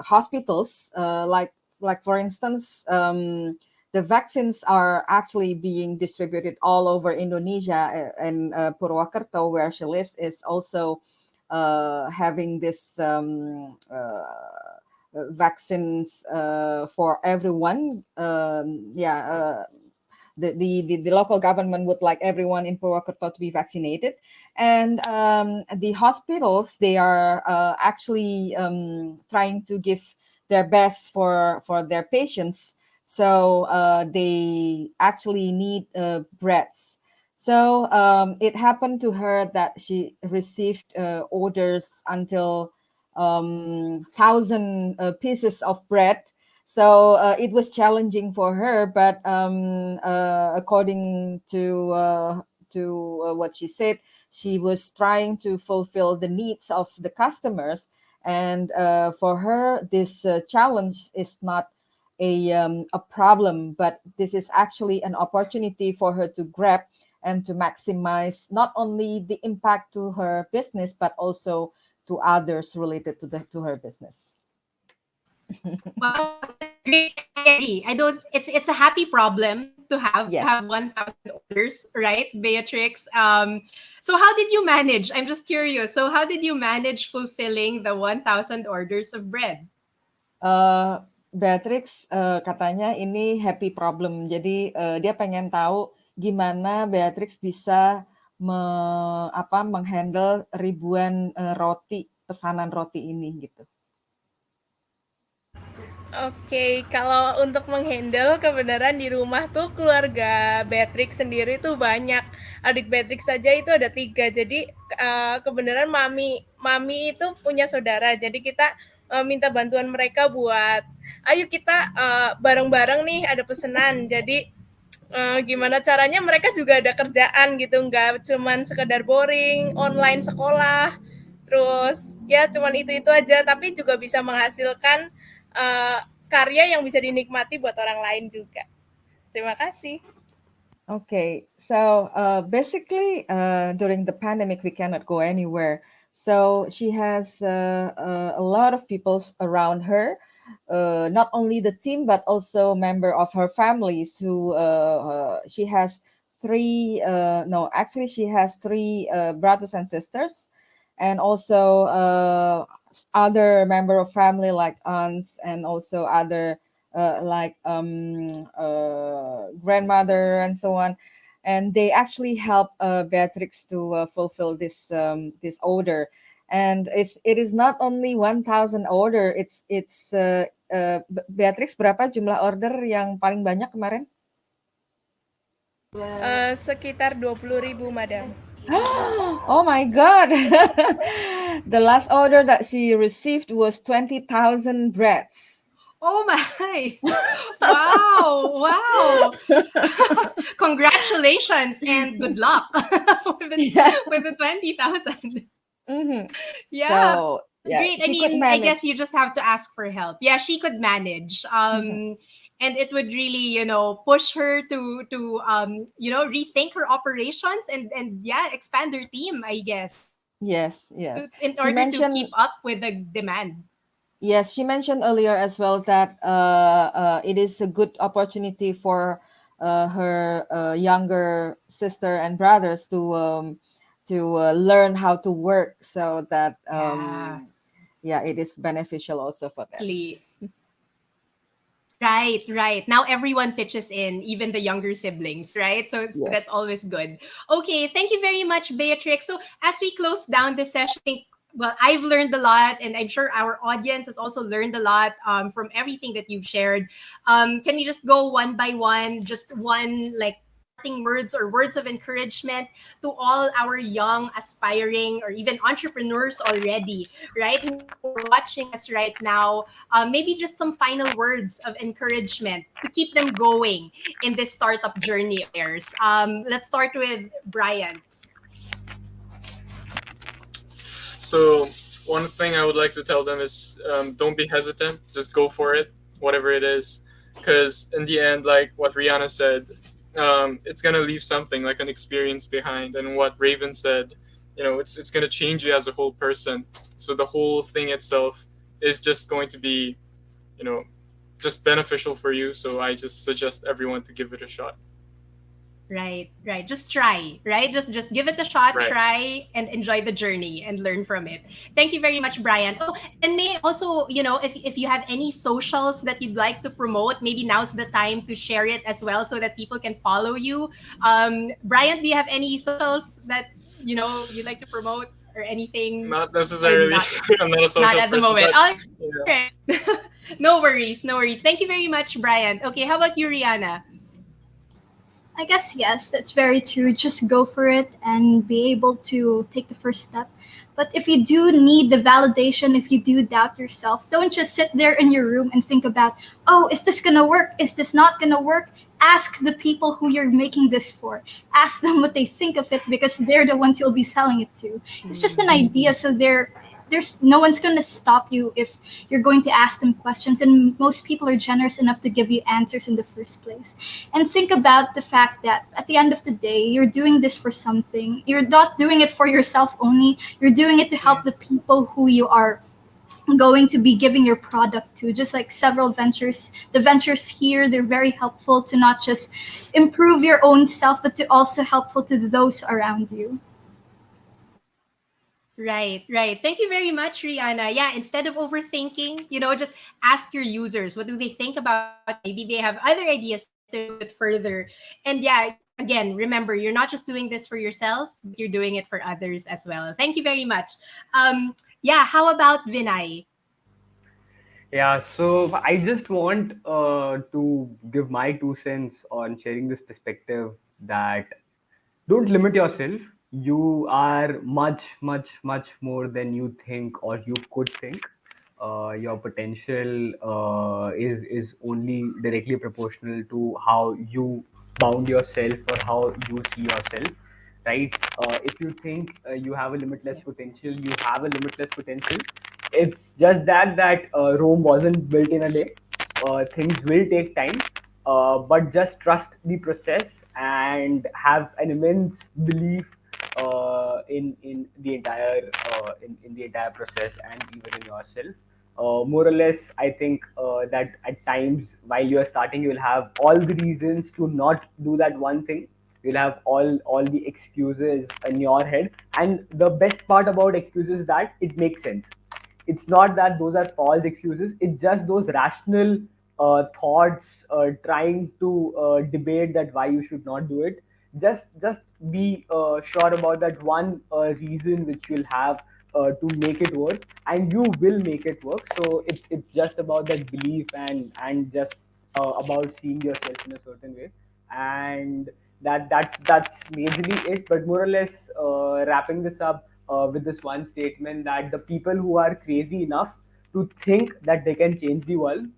hospitals. Like for instance, the vaccines are actually being distributed all over Indonesia, and Purwakarta, where she lives, is also having this vaccines for everyone. The local government would like everyone in Purwakarta to be vaccinated, and the hospitals, they are actually trying to give their best for their patients. So they actually need breads. So it happened to her that she received orders until 1,000 pieces of bread. So it was challenging for her, but according to what she said, she was trying to fulfill the needs of the customers. And for her, this challenge is not a problem, but this is actually an opportunity for her to grab and to maximize not only the impact to her business, but also to others related to her business. Wow, that's great. I agree. I don't. It's a happy problem to Yes. have 1,000 orders, right, Beatrix? So how did you manage? I'm just curious. So how did you manage fulfilling the 1,000 orders of bread? Beatrix katanya ini happy problem. Jadi dia pengen tahu gimana Beatrix bisa menghandle ribuan pesanan roti ini gitu. Oke, kalau untuk menghandle kebenaran di rumah tuh keluarga Beatrix sendiri tuh banyak. Adik Beatrix saja itu ada 3. Jadi kebenaran mami itu punya saudara. Jadi kita minta bantuan mereka buat, ayo kita bareng-bareng nih ada pesanan. Jadi gimana caranya mereka juga ada kerjaan gitu, nggak cuman sekedar boring, online sekolah. Terus ya cuman itu aja, tapi juga bisa menghasilkan karya yang bisa dinikmati buat orang lain juga. Terima kasih. Okay, so basically during the pandemic we cannot go anywhere. So she has a lot of people around her, not only the team but also member of her families who she has three. No, actually she has 3 brothers and sisters, and also other member of family like aunts and also other like grandmother and so on, and they actually help Beatrix to fulfill this order. And it is not only 1,000 order. It's Beatrix, berapa jumlah order yang paling banyak kemarin? Sekitar 20.000, Madam. Oh my God. The last order that she received was 20,000 breads. Oh my! Wow! Congratulations and good luck with the 20,000. Mm-hmm. Yeah. So, yeah, Great. I she could mean, I manage. guess you just have to ask for help. Yeah, she could manage. And it would really, push her to rethink her operations and yeah, expand her team, I guess. Yes. In She order to keep mentioned, up with the demand. yes, she mentioned earlier as well that it is a good opportunity for her younger sister and brothers to learn how to work, so that Yeah. it is beneficial also for them. Right. Now everyone pitches in, even the younger siblings, right? So Yes. that's always good. Okay, thank you very much, Beatrix. So as we close down this session, well, I've learned a lot, and I'm sure our audience has also learned a lot from everything that you've shared. Can you just go one by one, just one like parting words or words of encouragement to all our young, aspiring, or even entrepreneurs already, right? Who are watching us right now. Maybe just some final words of encouragement to keep them going in this startup journey of theirs. Let's start with Brian. So one thing I would like to tell them is don't be hesitant. Just go for it, whatever it is. Because in the end, like what Rihanna said, it's going to leave something, like an experience behind. And what Raven said, it's going to change you as a whole person. So the whole thing itself is just going to be, just beneficial for you. So I just suggest everyone to give it a shot. Right. Just try, right? Just give it a shot, Right. try and enjoy the journey and learn from it. Thank you very much, Brian. Oh, and may also, if you have any socials that you'd like to promote, maybe now's the time to share it as well so that people can follow you. Brian, do you have any socials that, you'd like to promote or anything? Not necessarily. I'm not a social Not at the person, moment. but, Okay. No worries. Thank you very much, Brian. Okay, how about you, Rihanna? I guess yes, that's very true. Just go for it and be able to take the first step. But if you do need the validation, if you do doubt yourself, don't just sit there in your room and think about, oh, is this gonna work? Is this not gonna work? Ask the people who you're making this for. Ask them what they think of it because they're the ones you'll be selling it to. It's just an idea, so there's no one's gonna stop you if you're going to ask them questions, and most people are generous enough to give you answers in the first place. And think about the fact that at the end of the day, you're doing this for something. You're not doing it for yourself only. You're doing it to help the people who you are going to be giving your product to. Just like several ventures, the ventures here, they're very helpful to not just improve your own self, but to also helpful to those around you. Right, right. Thank you very much, Rihanna. Yeah, instead of overthinking, just ask your users what do they think about it. Maybe they have other ideas to improve it further. And yeah, again, remember, you're not just doing this for yourself, but you're doing it for others as well. Thank you very much. Yeah, how about Vinay? Yeah, so I just want to give my 2 cents on sharing this perspective that don't limit yourself. You are much, much, much more than you think or you could think. Your potential is only directly proportional to how you bound yourself or how you see yourself, right? If you think you have a limitless potential, you have a limitless potential. It's just that Rome wasn't built in a day. Things will take time, but just trust the process and have an immense belief in the entire in the entire process and even in yourself. More or less, I think that at times while you are starting, you will have all the reasons to not do that one thing. You'll have all the excuses in your head, and the best part about excuses is that it makes sense. It's not that those are false excuses. It's just those rational thoughts trying to debate that why you should not do it. Just be sure about that one reason which you'll have to make it work, and you will make it work. So it's just about that belief and just about seeing yourself in a certain way, and that's majorly it. But more or less, wrapping this up with this one statement, that the people who are crazy enough to think that they can change the world,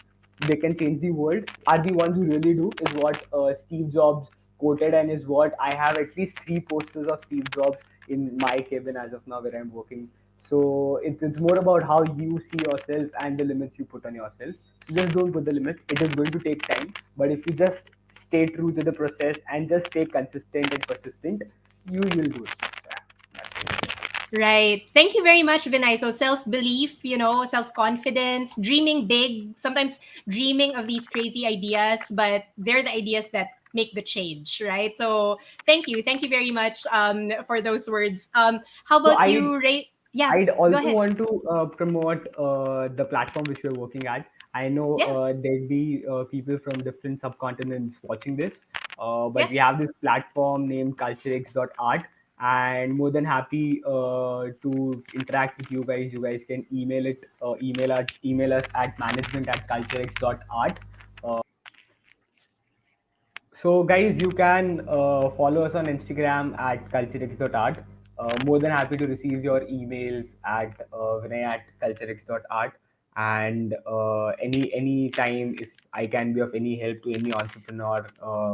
are the ones who really do, is what Steve Jobs quoted, and is what I have at least 3 posters of Steve Jobs in my cabin as of now where I'm working. So it's more about how you see yourself and the limits you put on yourself. So just don't put the limit. It is going to take time, but if you just stay true to the process and just stay consistent and persistent, you will do it. Yeah, that's it. Right. Thank you very much, Vinay. So self belief, self confidence, dreaming big, sometimes dreaming of these crazy ideas, but they're the ideas that make the change, right? So thank you. Thank you very much for those words. How So about you, Ray? Yeah, I'd go also ahead. want to promote the platform which we're working at. I know Yeah, there'll be people from different subcontinents watching this, but yeah. we have this platform named culturex.art, and more than happy to interact with you guys. You guys can email us at management@culturex.art. So, guys, you can follow us on Instagram at culturex.art. More than happy to receive your emails at Vinay at culturex.art. And any time, if I can be of any help to any entrepreneur,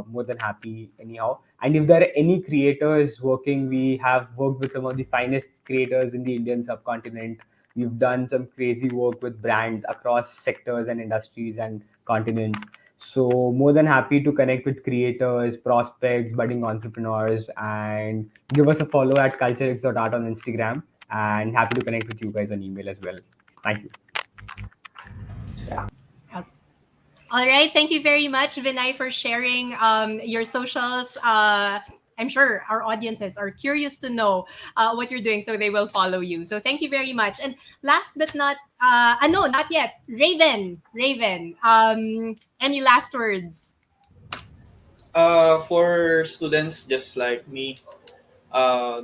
more than happy anyhow. And if there are any creators working, we have worked with some of the finest creators in the Indian subcontinent. We've done some crazy work with brands across sectors and industries and continents. So more than happy to connect with creators, prospects, budding entrepreneurs, and give us a follow at culturex.art on Instagram. And happy to connect with you guys on email as well. Thank you. Okay. All right. Thank you very much, Vinay, for sharing your socials. I'm sure our audiences are curious to know what you're doing, so they will follow you. So thank you very much. And last but not, no, not yet. Raven. Any last words? For students just like me, uh,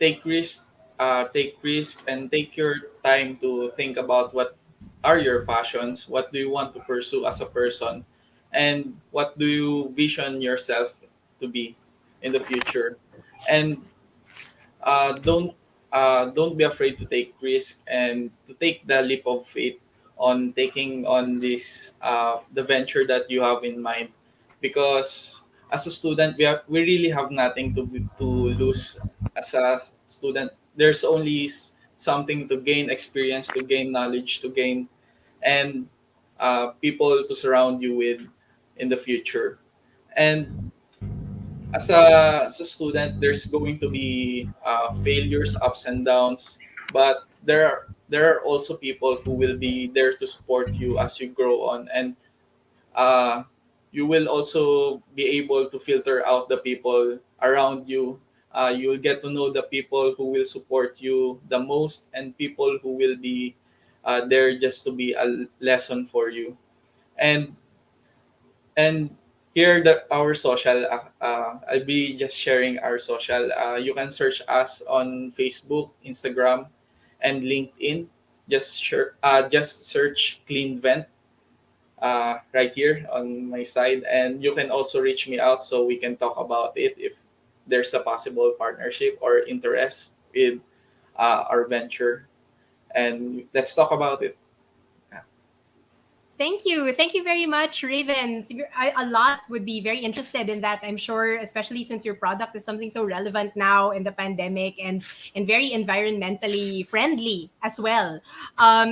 take risk, and take your time to think about what are your passions, what do you want to pursue as a person, and what do you vision yourself to be in the future. And don't be afraid to take risk and to take the leap of faith on taking on this the venture that you have in mind, because as a student we really have nothing to lose. As a student, there's only something to gain, experience to gain, knowledge to gain, and people to surround you with in the future. And as a student, there's going to be failures, ups and downs, but there are also people who will be there to support you as you grow on, and uh, you will also be able to filter out the people around you. You will get to know the people who will support you the most, and people who will be there just to be a lesson for you. And and here our social, I'll be just sharing our social. You can search us on Facebook, Instagram, and LinkedIn. Just search Clean Vent right here on my side, and you can also reach me out so we can talk about it if there's a possible partnership or interest with our venture, and let's talk about it. Thank you. Thank you very much, Raven. A lot would be very interested in that, I'm sure, especially since your product is something so relevant now in the pandemic, and very environmentally friendly as well.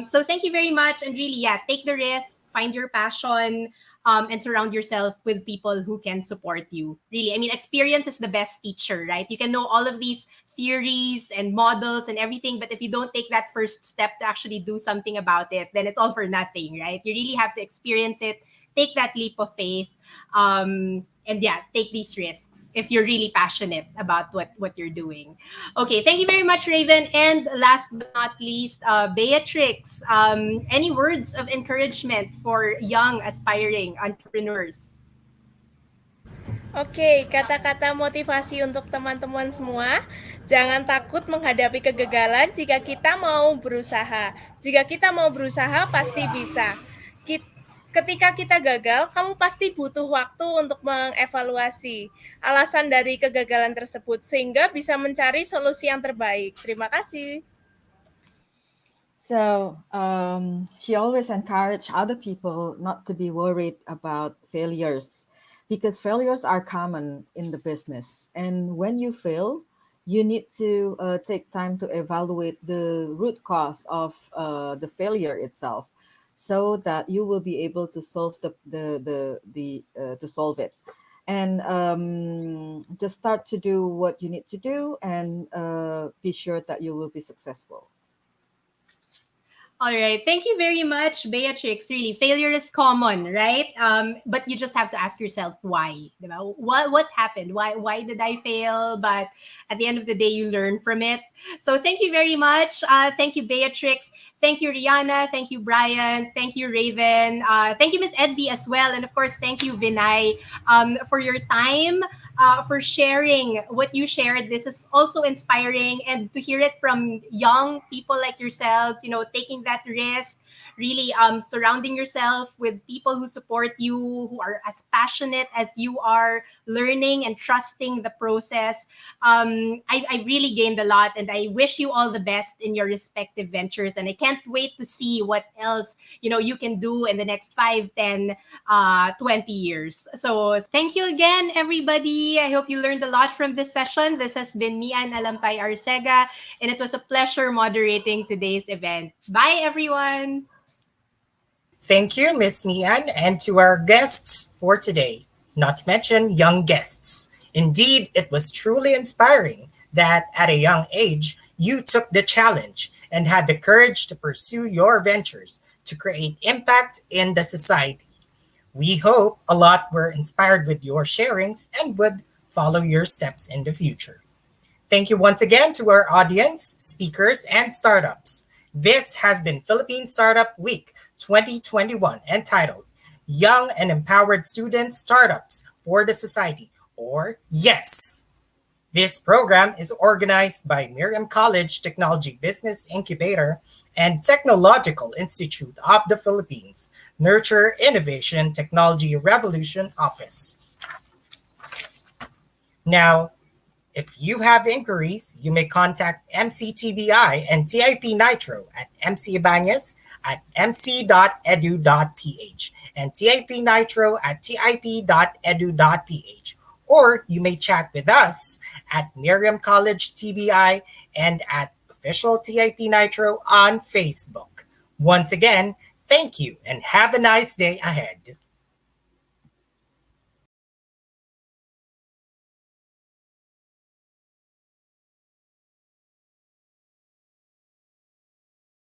So thank you very much. And really, yeah, take the risk, find your passion, and surround yourself with people who can support you. Really, I mean, experience is the best teacher, right? You can know all of these theories and models and everything, but if you don't take that first step to actually do something about it, then it's all for nothing, right? You really have to experience it, take that leap of faith, and yeah, take these risks if you're really passionate about what you're doing. Okay, thank you very much, Raven. And last but not least, Beatrix, any words of encouragement for young aspiring entrepreneurs? Oke, kata-kata motivasi untuk teman-teman semua. Jangan takut menghadapi kegagalan jika kita mau berusaha. Jika kita mau berusaha, pasti bisa. Ketika kita gagal, kamu pasti butuh waktu untuk mengevaluasi alasan dari kegagalan tersebut, sehingga bisa mencari solusi yang terbaik. Terima kasih. So she always encouraged other people not to be worried about failures, because failures are common in the business. And when you fail, you need to take time to evaluate the root cause of the failure itself, so that you will be able to solve to solve it. And just start to do what you need to do, and be sure that you will be successful. All right. Thank you very much, Beatrix. Really, failure is common, right? But you just have to ask yourself why. Diba? What happened? Why did I fail? But at the end of the day, you learn from it. So thank you very much. Thank you, Beatrix. Thank you, Rihanna. Thank you, Brian. Thank you, Raven. Thank you, Miss Edvi, as well. And of course, thank you, Vinay, for your time, for sharing what you shared. This is also inspiring, and to hear it from young people like yourselves, taking that risk, really surrounding yourself with people who support you, who are as passionate as you are, learning and trusting the process. I really gained a lot, and I wish you all the best in your respective ventures, and I can't wait to see what else you can do in the next 5, 10, 20 years. So thank you again, everybody. I hope you learned a lot from this session. This has been Mian Alampay Arcega, and it was a pleasure moderating today's event. Bye, everyone. Thank you, Miss Mian, and to our guests for today, not to mention young guests. Indeed, it was truly inspiring that at a young age, you took the challenge and had the courage to pursue your ventures to create impact in the society. We hope a lot were inspired with your sharings and would follow your steps in the future. Thank you once again to our audience, speakers, and startups. This has been Philippine Startup Week 2021, entitled Young and Empowered Student Startups for the Society, or YES. This program is organized by Miriam College Technology Business Incubator and Technological Institute of the Philippines, Nurture Innovation Technology Revolution Office. Now, if you have inquiries, you may contact MCTBI and TIP NITRO at mcibanez@mc.edu.ph and TIP NITRO at tip.edu.ph. Or you may chat with us at Miriam College TBI and at Official TIP NITRO on Facebook. Once again, thank you and have a nice day ahead.